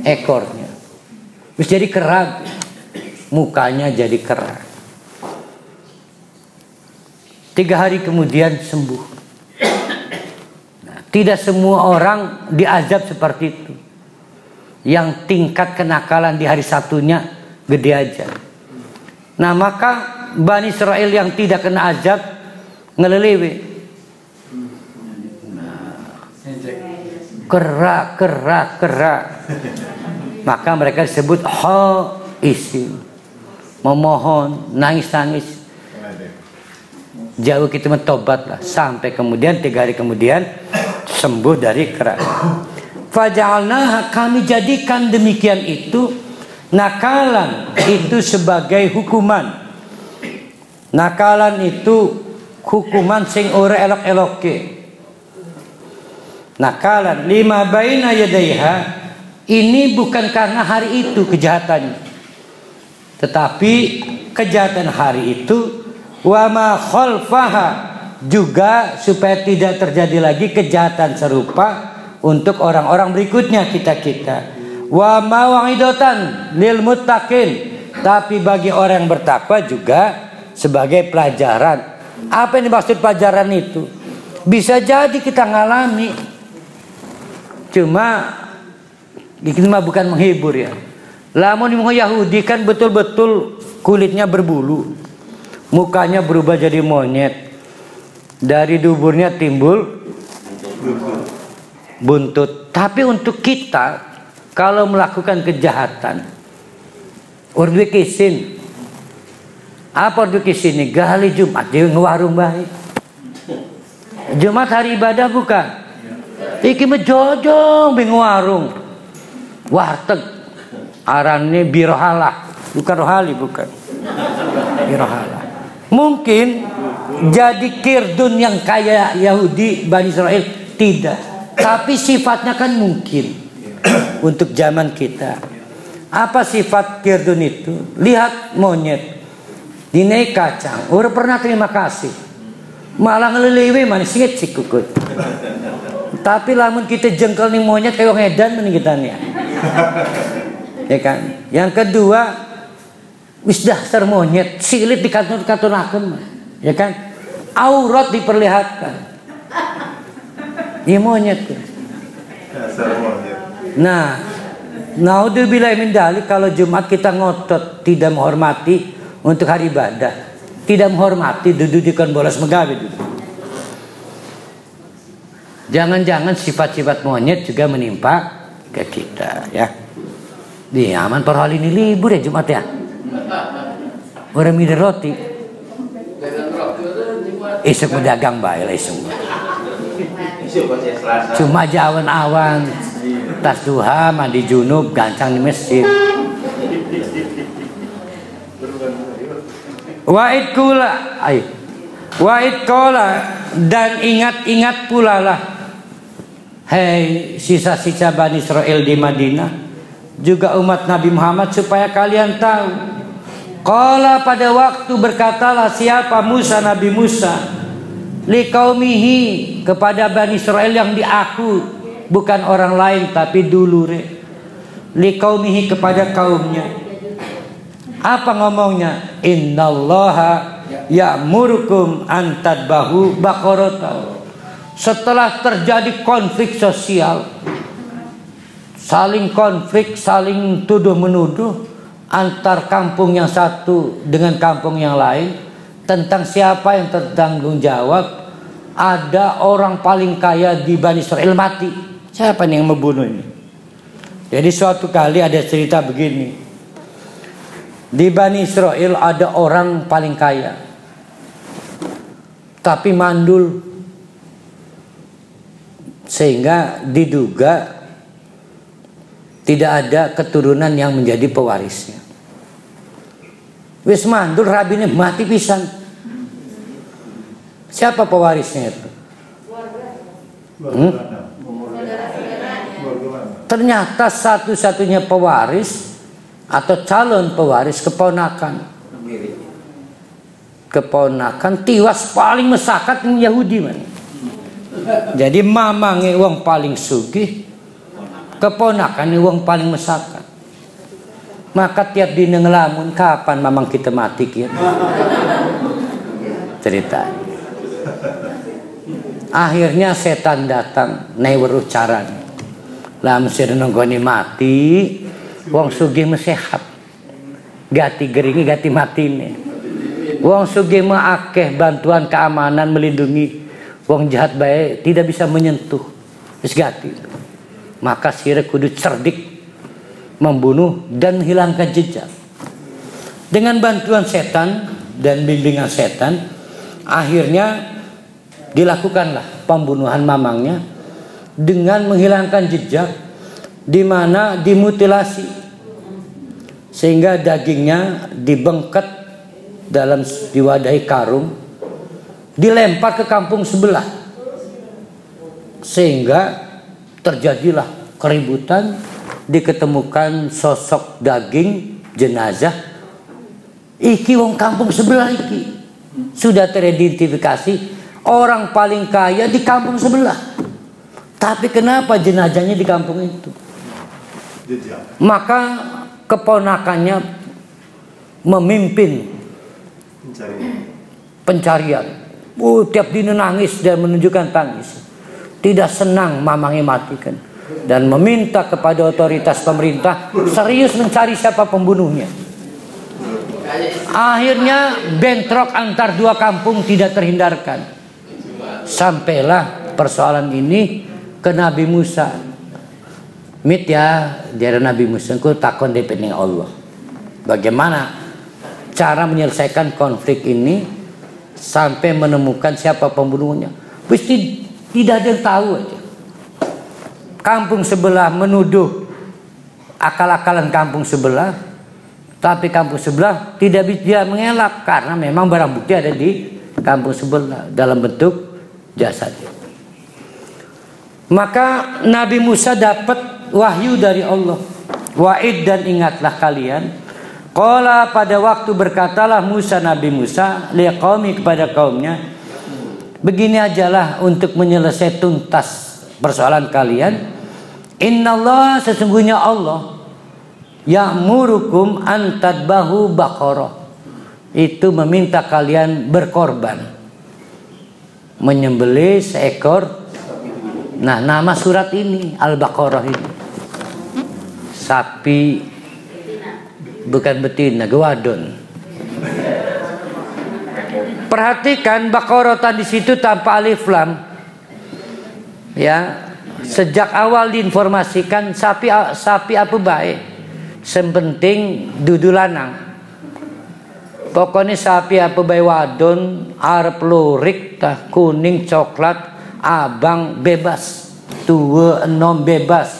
ekornya. Terus jadi kerak, mukanya jadi kerak. 3 hari kemudian sembuh. Nah, tidak semua orang diazab seperti itu. Yang tingkat kenakalan di hari satunya gede aja. Nah, maka Bani Israel yang tidak kena azab ngelelewe. Kerak. Maka mereka disebut isim, memohon, nangis. Jauh kita mentobat lah, sampai kemudian 3 hari kemudian sembuh dari kerak. Faja'alnaha, kami jadikan demikian itu, nakalan itu sebagai hukuman. Nakalan itu hukuman sing ora elok-eloke. Nakalan lima baina yadaiha, ini bukan karena hari itu kejahatannya, tetapi kejahatan hari itu wa ma khalfaha, juga supaya tidak terjadi lagi kejahatan serupa untuk orang-orang berikutnya kita. Wa ma wa'idatan lil muttaqin, tapi bagi orang yang bertakwa juga sebagai pelajaran. Apa yang dimaksud pelajaran itu? Bisa jadi kita ngalami, cuma ini mah bukan menghibur ya. Lamun Yahudi kan betul-betul kulitnya berbulu, mukanya berubah jadi monyet, dari duburnya timbul buntut. Tapi untuk kita, kalau melakukan kejahatan, urdu kisin, apa urdu kisin ini? Gali Jumat dia ngewarung baik. Jumat hari ibadah bukan? Iki mejojong bing warung, warteg, arannya birohalah, bukan rohali, bukan birohalah. Mungkin jadi kirdun yang kayak Yahudi Bani Israel, tidak. Tapi sifatnya kan mungkin untuk zaman kita. Apa sifat kirdun itu? Lihat monyet dinaik kacang, udah pernah terima kasih, malah ngeliliwi manis cikukut. Tapi lamun kita jengkel nih monyet kayak ngedan mending kita nih, ya kan? Yang kedua, wis dasar monyet, silit dikatun-katunakeun, ya kan? Aurat diperlihatkan. Iya monyet tuh. Nah, naudzubillah min dzalik, kalau Jumat kita ngotot tidak menghormati untuk hari ibadah, tidak menghormati, dudukan bolos megawe dulu. Jangan-jangan sifat-sifat monyet juga menimpa ke kita, ya. Di aman per hal ini libur ya Jumat ya. Orang minum roti, isuk mendagang baik lah isuk. Cuma awan-awan, tas duha, mandi junub, gancang di masjid. Wa'id kula, dan ingat-ingat pula lah, hei sisa-sisa Bani Israel di Madinah, juga umat Nabi Muhammad, supaya kalian tahu. Qala, pada waktu berkatalah siapa Musa, Nabi Musa, liqaumihi, kepada Bani Israel yang diaku bukan orang lain tapi dulure, liqaumihi, kepada kaumnya. Apa ngomongnya? Innallaha ya'murukum an tadbahu baqaratan. Setelah terjadi konflik sosial, saling konflik, saling tuduh menuduh antar kampung yang satu dengan kampung yang lain tentang siapa yang bertanggung jawab. Ada orang paling kaya di Bani Israel mati. Siapa nih yang membunuh ini? Jadi suatu kali ada cerita begini. Di Bani Israel ada orang paling kaya, tapi mandul, sehingga diduga tidak ada keturunan yang menjadi pewarisnya. Wis mandul, rabine mati pisan. Siapa pewarisnya itu? Ternyata satu-satunya pewaris atau calon pewaris keponakan tiwas paling mesakat yang Yahudi man. Jadi mamange wong paling sugih, keponakan wong paling mesakan. Maka tiap dina ngelamun, kapan mamang kita mati kira? Cerita. Akhirnya setan datang, nai weruh caranya. Lah mesti nonggoni mati, wong sugih mesehat. Gati geringi gati matine. Wong sugih mah akeh bantuan keamanan melindungi. Wong jahat baik tidak bisa menyentuh. Wis gati. Maka sira kudu cerdik membunuh dan hilangkan jejak. Dengan bantuan setan dan bimbingan setan, akhirnya dilakukanlah pembunuhan mamangnya dengan menghilangkan jejak, di mana dimutilasi sehingga dagingnya dibengket dalam diwadahi karung, dilempar ke kampung sebelah sehingga terjadilah keributan, diketemukan sosok daging jenazah iki wong kampung sebelah iki sudah teridentifikasi orang paling kaya di kampung sebelah, tapi kenapa jenazahnya di kampung itu? Maka keponakannya memimpin pencarian. Tiap dina nangis dan menunjukkan tangis, tidak senang mamangnya matikan, dan meminta kepada otoritas pemerintah serius mencari siapa pembunuhnya. Akhirnya bentrok antar dua kampung tidak terhindarkan. Sampailah persoalan ini ke Nabi Musa. Mit ya, dia Nabi Musa ku takon dening Allah. Bagaimana cara menyelesaikan konflik ini sampai menemukan siapa pembunuhnya? Pasti tidak ada yang tahu aja. Kampung sebelah menuduh akal-akalan kampung sebelah, tapi kampung sebelah tidak bisa mengelak karena memang barang bukti ada di kampung sebelah dalam bentuk jasadnya. Maka Nabi Musa dapat wahyu dari Allah. Wa'id, dan ingatlah kalian. Qala, pada waktu berkatalah Musa, Nabi Musa, liqaumi, kepada kaumnya, begini ajalah untuk menyelesaikan tuntas persoalan kalian. Innallaha, sesungguhnya Allah, ya'murukum an tadbahu baqarah, itu meminta kalian berkorban, menyembelih seekor. Nah, nama surat ini Al-Baqarah ini. Sapi bukan betina, gewadon. Perhatikan Baqarah di situ tanpa alif lam. Ya, sejak awal diinformasikan sapi apa baik. Sepenting dudu lanang. Pokoknya sapi apa baik wadon, arep lurik tah kuning coklat, abang bebas, tua enom bebas,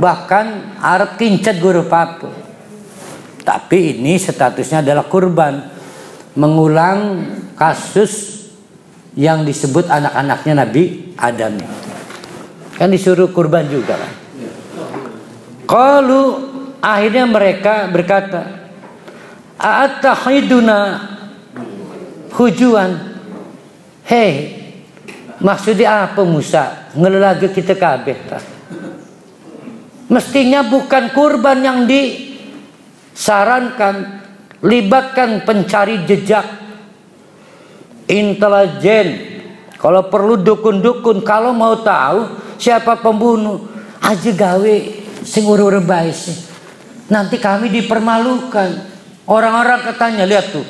bahkan arep kincet guru papu. Tapi ini statusnya adalah kurban, mengulang kasus yang disebut anak-anaknya Nabi Adam. Kan disuruh kurban juga kan. Qalu, akhirnya mereka berkata, a'attahiduna hujuan. Hei, maksudnya apa Musa? Ngelelagi kita kabeh tak? Mestinya bukan kurban yang disarankan, libatkan pencari jejak, intelijen. Kalau perlu dukun-dukun, kalau mau tahu siapa pembunuh, aja gawe sing urur bae sih. Nanti kami dipermalukan. Orang-orang katanya, lihat tuh,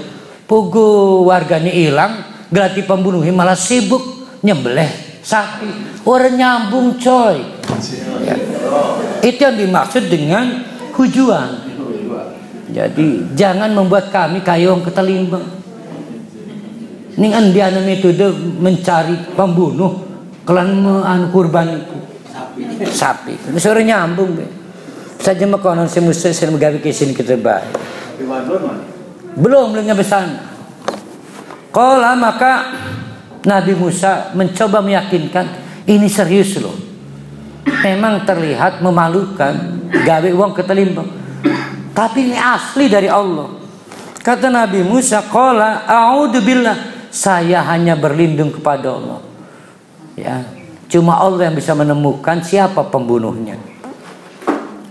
pugu warganya hilang, gelati pembunuhnya malah sibuk nyembelih sapi. Orang nyambung coy. Ya. Itu yang dimaksud dengan hujuan. Jadi jangan membuat kami kayak orang ketelimbang. Ning andiana metode mencari pembunuh kelan kurban itu sapi. Misalnya nyambung be. Saja makonon si Musa sing megawe kesini kita bae. Belum nyampe sana. Qala, maka Nabi Musa mencoba meyakinkan ini serius loh. Memang terlihat memalukan gawe wong ketelimbang, tapi ini asli dari Allah. Kata Nabi Musa, qala a'udzubillah, saya hanya berlindung kepada Allah. Ya, Cuma Allah yang bisa menemukan siapa pembunuhnya.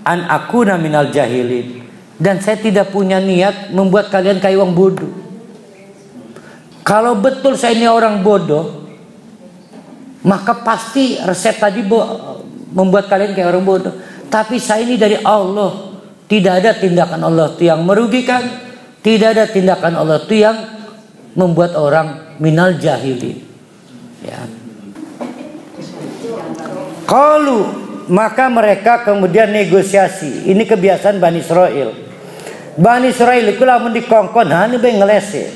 An akuna minal jahilin. Dan saya tidak punya niat membuat kalian kayak orang bodoh. Kalau betul saya ini orang bodoh, maka pasti resep tadi membuat kalian kayak orang bodoh. Tapi saya ini dari Allah. Tidak ada tindakan Allah itu yang merugikan. Tidak ada tindakan Allah itu yang membuat orang minal jahilin. Ya. Qalu, maka mereka kemudian negosiasi. Ini kebiasaan Bani Israel. Bani Israel itu lamun dikongkon hani be ngelese.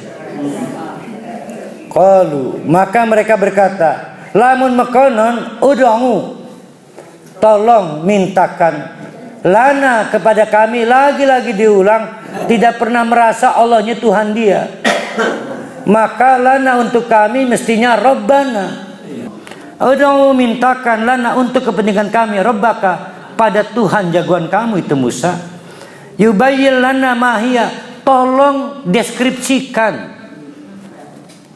Qalu, maka mereka berkata, lamun mekonon udongu, tolong mintakan lana kepada kami. Lagi-lagi diulang, tidak pernah merasa Allahnya Tuhan dia. Maka lana untuk kami mestinya Rabbana. Udongu, mintakan lana untuk kepentingan kami Rabbaka, pada Tuhan jagoan kamu itu Musa. Yubayyin lana mahia, tolong deskripsikan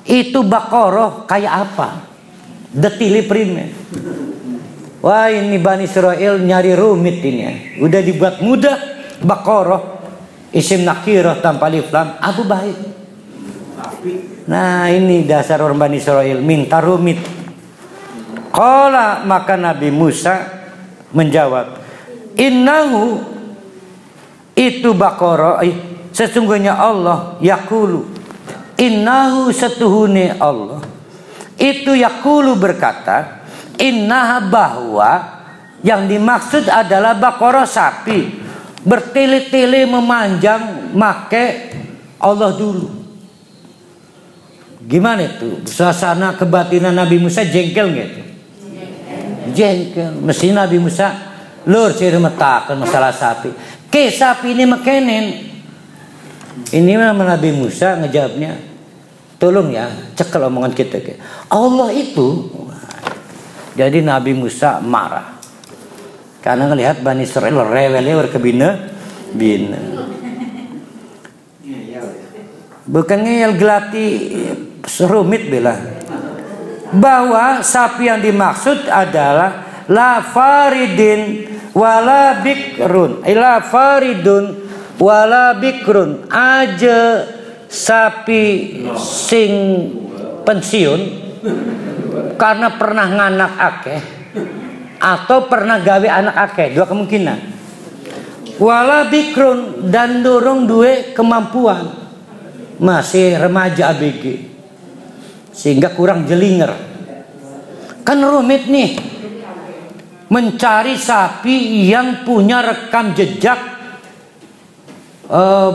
itu Baqarah kayak apa, detili primer. Wah, ini Bani Israel nyari rumit ini ya. Udah dibuat mudah, Baqarah isim nakirah tanpa alif lam, abu baik. Nah, ini dasar orang Bani Israel, minta rumit. Qala, maka Nabi Musa menjawab, innahu, itu Baqarah, sesungguhnya Allah yaqulu, innahu, setuhune Allah itu yaqulu berkata, innaha, bahwa yang dimaksud adalah Baqarah sapi bertele-tele memanjang, make Allah dulu. Gimana itu suasana kebatinan Nabi Musa? Jengkel gitu, jengkel. Mesti Nabi Musa lur sih metakan masalah sapi. Ke sapi ini makenen. Ini nama Nabi Musa ngejawabnya, tolong ya cekel omongan kita ke Allah itu. Jadi Nabi Musa marah karena ngelihat Bani Israel rewel berkebina-bina. Bukan ngeyel gelati serumit bela. Bahwa sapi yang dimaksud adalah la faridin wala bikrun, ila faridun wala bikrun, aja sapi sing pensiun karena pernah nganak akeh atau pernah gawe anak akeh, dua kemungkinan. Wala bikrun, dan dorong duwe kemampuan, masih remaja ABG sehingga kurang jelinger. Kan rumit nih mencari sapi yang punya rekam jejak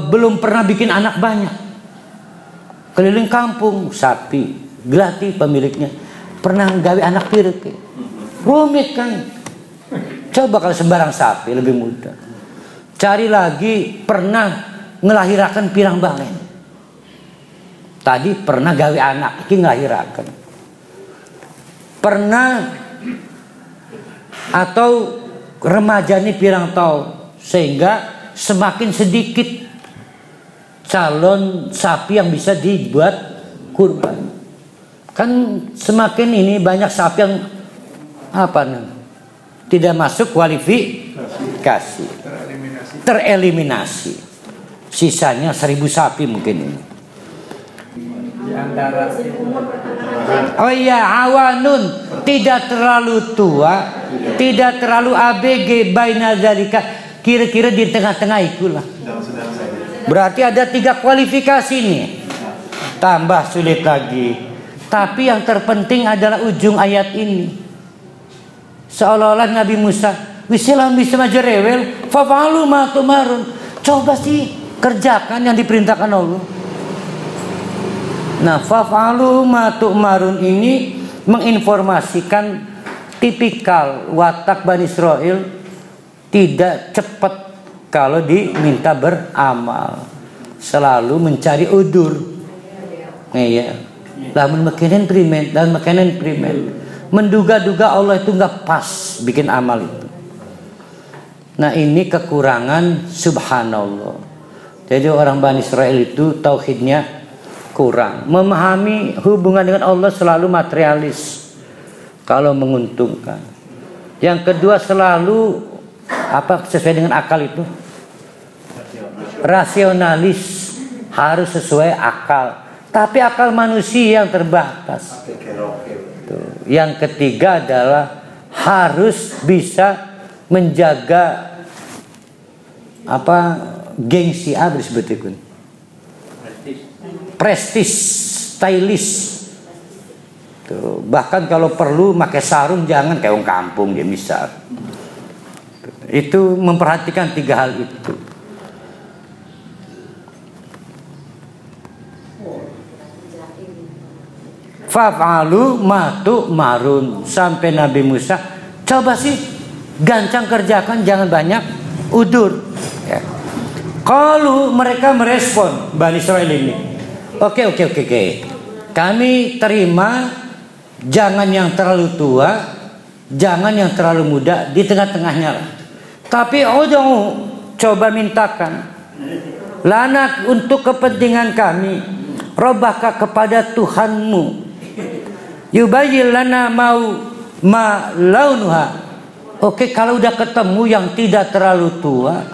belum pernah bikin anak banyak, keliling kampung sapi gelati pemiliknya pernah gawe anak pirik. Rumit kan. Coba kalau sembarang sapi lebih mudah. Cari lagi pernah ngelahirakan pirang balen. Tadi pernah gawe anak, ini ngelahirakan. Pernah atau remaja ini pirang tahun, sehingga semakin sedikit calon sapi yang bisa dibuat kurban. Kan semakin ini banyak sapi yang tidak masuk kualifikasi, tereliminasi. Sisanya 1000 sapi mungkin ini. Oh iya, awanun, tidak terlalu tua, tidak terlalu ABG, baina dzalika, kira-kira di tengah-tengah itulah. Berarti ada 3 kualifikasi nih. Tambah sulit lagi. Tapi yang terpenting adalah ujung ayat ini. Seolah-olah Nabi Musa, wisilam bisa majerewel, fafalu ma tumarun. Coba sih kerjakan yang diperintahkan Allah. Nah, fafalu ma tumarun ini menginformasikan tipikal watak Bani Israel, tidak cepat kalau diminta beramal, selalu mencari udur. Iya. Lamun makanan primen dan makanan primen, menduga-duga Allah itu nggak pas bikin amal itu. Nah, ini kekurangan subhanallah. Jadi orang Bani Israel itu tauhidnya kurang, memahami hubungan dengan Allah selalu materialis. kalau menguntungkan. Yang kedua selalu sesuai dengan akal itu. Rasionalis, harus sesuai akal. Tapi akal manusia yang terbatas. Tuh. Yang ketiga adalah harus bisa menjaga gengsi disebutkan. Prestis, stylish. Tuh. Bahkan kalau perlu pakai sarung jangan kayak orang kampung dia misal. Itu memperhatikan 3 hal itu. Fa'alu matu marun, sampai Nabi Musa coba sih gancang kerjakan, jangan banyak udur. Ya. Kalau mereka merespon Bani Israil ini, oke. Kami terima, jangan yang terlalu tua, jangan yang terlalu muda, di tengah-tengahnya lah. Tapi coba mintakan lana untuk kepentingan kami, Rabbaka kepada Tuhanmu. Yubayyin lana ma launuha. Oke, kalau udah ketemu yang tidak terlalu tua,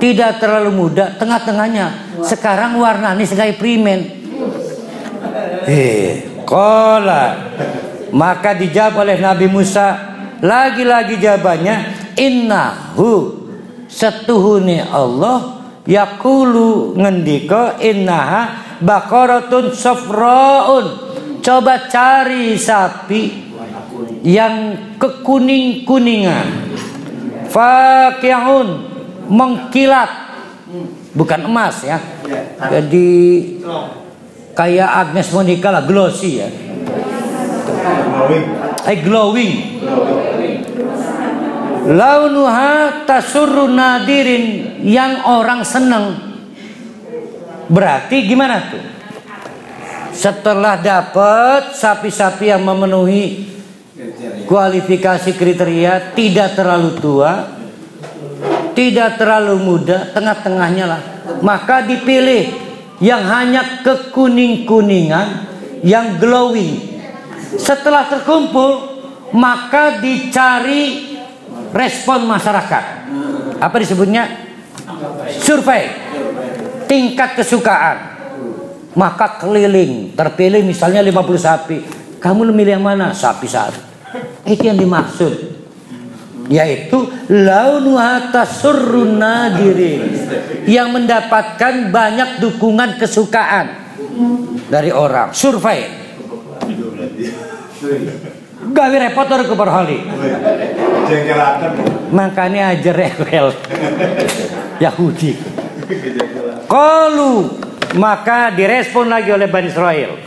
tidak terlalu muda, tengah-tengahnya. Sekarang warnanya sebagai primen. Qala, maka dijawab oleh Nabi Musa lagi-lagi jawabannya, innahu setuhune Allah yaqulu ngendika innaha baqaratun safraun. Coba cari sapi yang kekuning-kuningan, faqi'un, mengkilat, bukan emas ya. Jadi kayak Agnes Monica lah, glossy ya. Glowing. Launuha tasurru nadirin, yang orang seneng. Berarti gimana tuh? Setelah dapat sapi-sapi yang memenuhi kualifikasi kriteria, tidak terlalu tua, tidak terlalu muda, tengah-tengahnya lah, maka dipilih yang hanya kekuning-kuningan, yang glowing. Setelah terkumpul, maka dicari respon masyarakat. Apa disebutnya? Survei tingkat kesukaan. Maka keliling, terpilih misalnya 50 sapi. Kamu memilih yang mana? Sapi-sapi. Itu yang dimaksud, yaitu launuha tasurrun nadirin, yang mendapatkan banyak dukungan kesukaan dari orang. Survei. Gawe repot ke Barhali. Makanya aja rewel. Yahudi. Qalu, maka direspon lagi oleh Bani Israil.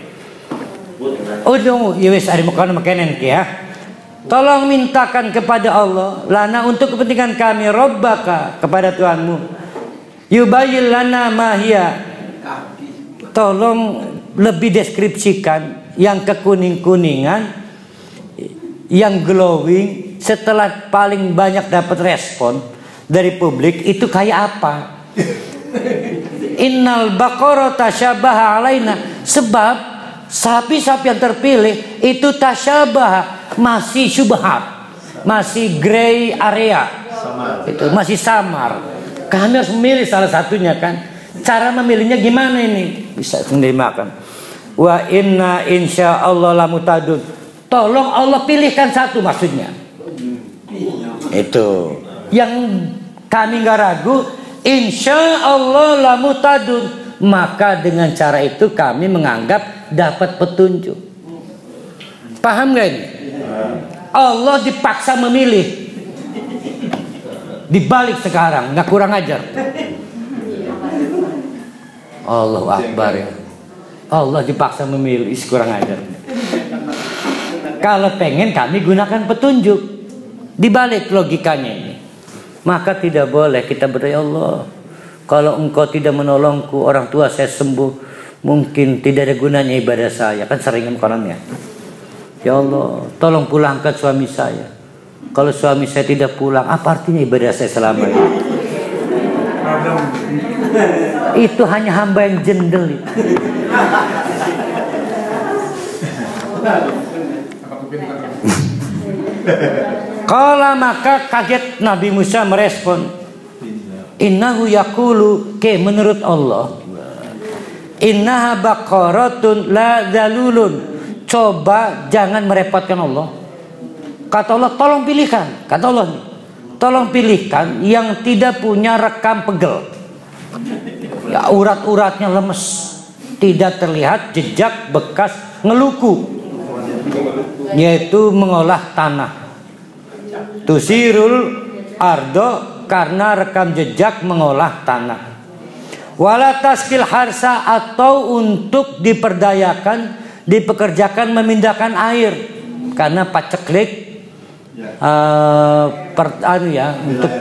Tolong mintakan kepada Allah lana untuk kepentingan kami, Rabbaka kepada Tuhanmu, yubayyin lana mahia. Tolong lebih deskripsikan yang kekuning-kuningan, yang glowing. Setelah paling banyak dapat respon dari publik, itu kayak apa? Innal baqara tasyabaha alaina, sebab sapi-sapi yang terpilih itu tasyabaha, masih syubhat, masih gray area, itu masih samar. Kami harus memilih salah satunya kan. Cara memilihnya gimana ini? Bisa sendiri makan. Wa inna insyaallah lamutadun. Tolong Allah pilihkan satu, maksudnya. Itu yang kami nggak ragu. Insya Allah lamutadun, maka dengan cara itu kami menganggap dapat petunjuk. Paham gak ini? Allah dipaksa memilih. Dibalik sekarang, nggak kurang ajar. Allahu Akbar ya. Allah dipaksa memilih, kurang ajar. Kalau pengen kami gunakan petunjuk, dibalik logikanya ini. Maka tidak boleh kita berdoa, ya Allah, kalau engkau tidak menolongku, orang tua saya sembuh, mungkin tidak ada gunanya ibadah saya. Kan sering orangnya. Ya Allah, tolong pulangkan suami saya. Kalau suami saya tidak pulang, apa artinya ibadah saya selama ini? Itu hanya hamba yang jendel itu. Qala maka kaget Nabi Musa merespon, innahu yaqulu, ke menurut Allah, innaha baqaratun la zalulun, coba jangan merepotkan Allah. Kata Allah, tolong pilihkan. Kata Allah, tolong pilihkan yang tidak punya rekam pegel, ya, urat-uratnya lemes, tidak terlihat jejak bekas ngeluku, yaitu mengolah tanah. Tusirul ardo, karena rekam jejak mengolah tanah. Wala taskil harsa, atau untuk diperdayakan, dipekerjakan memindahkan air, karena paceklik untuk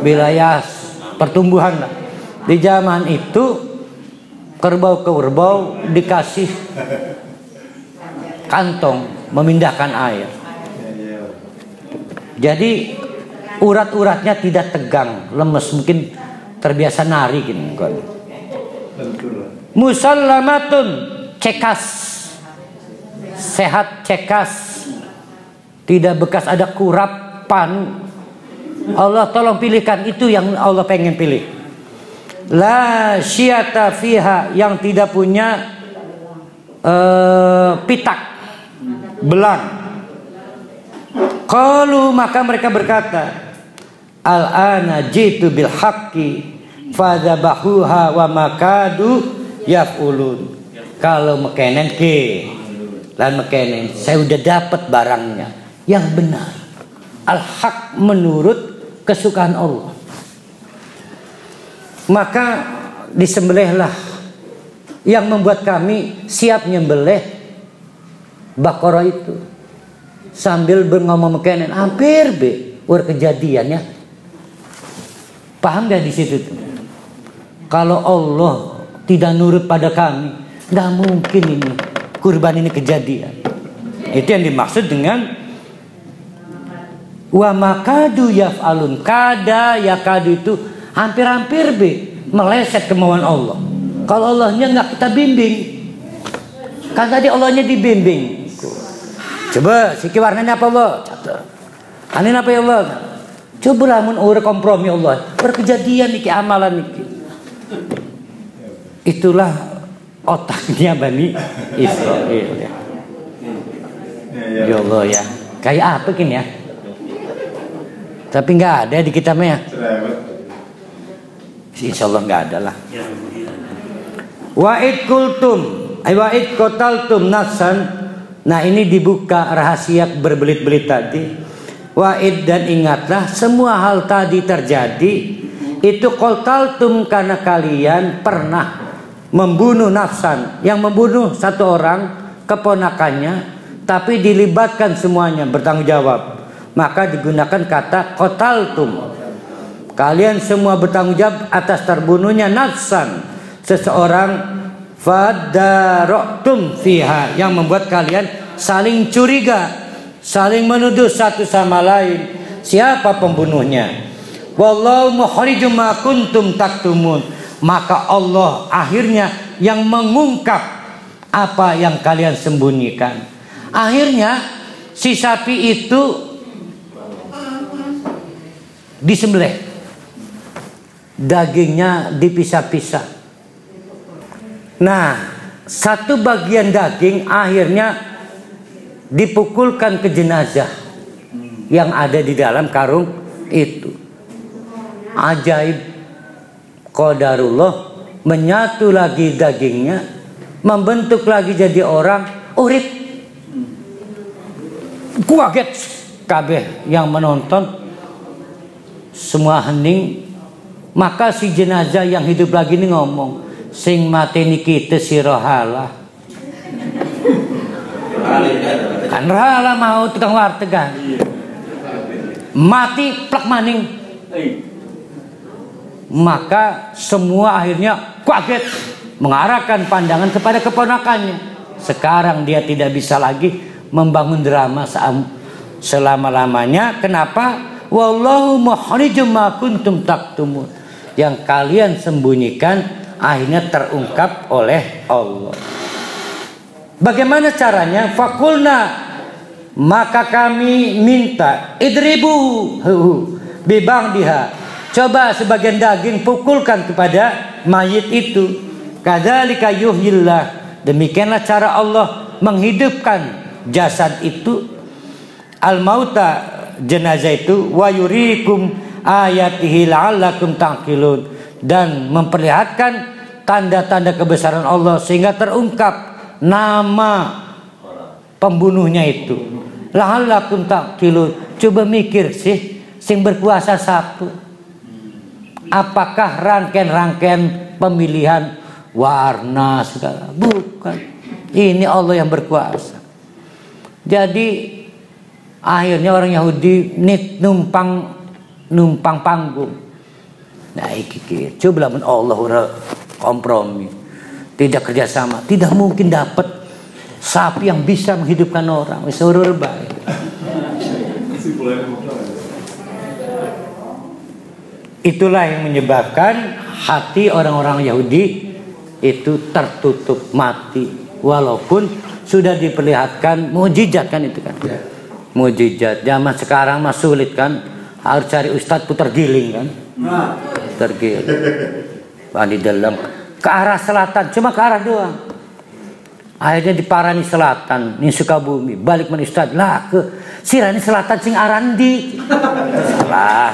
wilayah pertumbuhan lah. Di zaman itu kerbau dikasih kantong memindahkan air. Jadi urat-uratnya tidak tegang, lemes, mungkin terbiasa nari gini. Musallamatun, cekas, sehat, cekas, tidak bekas ada kurapan. Allah tolong pilihkan itu yang Allah pengen pilih. La syiata fiha, yang tidak punya pitak, belang. Qalu, maka mereka berkata, al-ana jitu bil haqqi fadzabahuha wa makadu yaf'ulun. Kalau mekenen ke lan mekenen, saya udah dapat barangnya yang benar, al-haq, menurut kesukaan Allah. Maka disembelihlah, yang membuat kami siap nyembelih Baqarah itu. Sambil ngomong mekenen, hampir kejadiannya. Paham gak di situ tuh? Kalau Allah tidak nurut pada kami, tidak mungkin ini kurban ini kejadian. Itu yang dimaksud dengan wa makadu yaf'alun. Kada yakadu itu hampir-hampir meleset kemauan Allah. Kalau Allahnya nggak kita bimbing, kan tadi Allahnya dibimbing. Coba siki warnanya apa Allah? Anin apa ya Allah? Coba lamun ora kompromi Allah, berkejadian iki amalan iki. Itulah otaknya Bani Israil ya. Ya Allah ya. Kayak apa gini ya? Tapi nggak ada di kita mah ya. Insya Allah nggak ada lah. Wa'id kultum, wa'id kotaltum nafsan. Nah ini dibuka rahasia berbelit-belit tadi. Wa'id, dan ingatlah semua hal tadi terjadi itu kotaltum, karena kalian pernah membunuh nafsan, yang membunuh satu orang keponakannya, tapi dilibatkan semuanya bertanggung jawab. Maka digunakan kata kotaltum. Kalian semua bertanggung jawab atas terbunuhnya nafsan seseorang. Fadaroktum fiha, yang membuat kalian saling curiga, saling menuduh satu sama lain. Siapa pembunuhnya? Wallahu mukhrijum ma kuntum taktumun. Maka Allah akhirnya yang mengungkap apa yang kalian sembunyikan. Akhirnya si sapi itu disembelih, dagingnya dipisah-pisah. Nah, satu bagian daging akhirnya dipukulkan ke jenazah yang ada di dalam karung itu. Ajaib qadarullah, menyatu lagi dagingnya, membentuk lagi jadi orang urip. Kaget kabeh yang menonton, semua hening. Maka si jenazah yang hidup lagi ini ngomong, sing mateni kita sirohala. Kan rahala mau tukang warteg kan. Mati plak maning. Maka semua akhirnya kaget, mengarahkan pandangan kepada keponakannya. Sekarang dia tidak bisa lagi membangun drama selama-lamanya. Kenapa? Wallahu mukhrijum ma kuntum taktumun. Yang kalian sembunyikan akhirnya terungkap oleh Allah. Bagaimana caranya? Fakulna, maka kami minta idribu bibang diha, coba sebagian daging pukulkan kepada mayit itu. Kadzalika yuhyillah, demikianlah cara Allah menghidupkan jasad itu, al mauta, jenazah itu, wa yurikum ayatihi la'allakum taqilun, dan memperlihatkan tanda-tanda kebesaran Allah sehingga terungkap nama pembunuhnya itu. La'allakum taqilun, coba mikir sih, sing berkuasa satu. Apakah rangkaian-rangkaian pemilihan warna segala? Bukan. Ini Allah yang berkuasa. Jadi akhirnya orang Yahudi numpang panggung. Nah iki coba lamun Allah ora kompromi, tidak kerjasama, tidak mungkin dapat sapi yang bisa menghidupkan orang. Wis ora bae. Itulah yang menyebabkan hati orang-orang Yahudi itu tertutup mati, walaupun sudah diperlihatkan mukjizat kan itu kan. Mukjizat zaman sekarang mah sulit kan, harus cari ustadz putar giling kan. Putar giling. Di dalam ke arah selatan, cuma ke arah doang. Akhirnya di Parani Selatan, ini Sukabumi, balik mana ustadz lah ke Sirani Selatan sing arandi. Salah.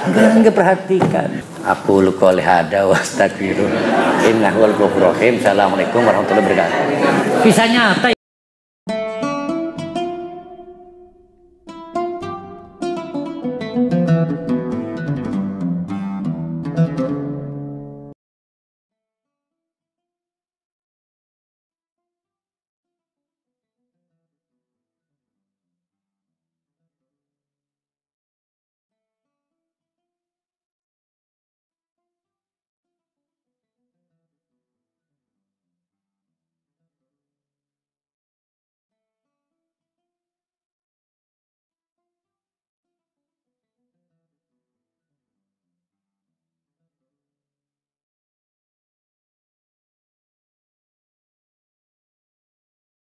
Enggak perhatikan. Aku luka lihada wa astagfiruh. Innahu al-ghafurur rahim. Assalamualaikum warahmatullahi wabarakatuh. Bisa nyata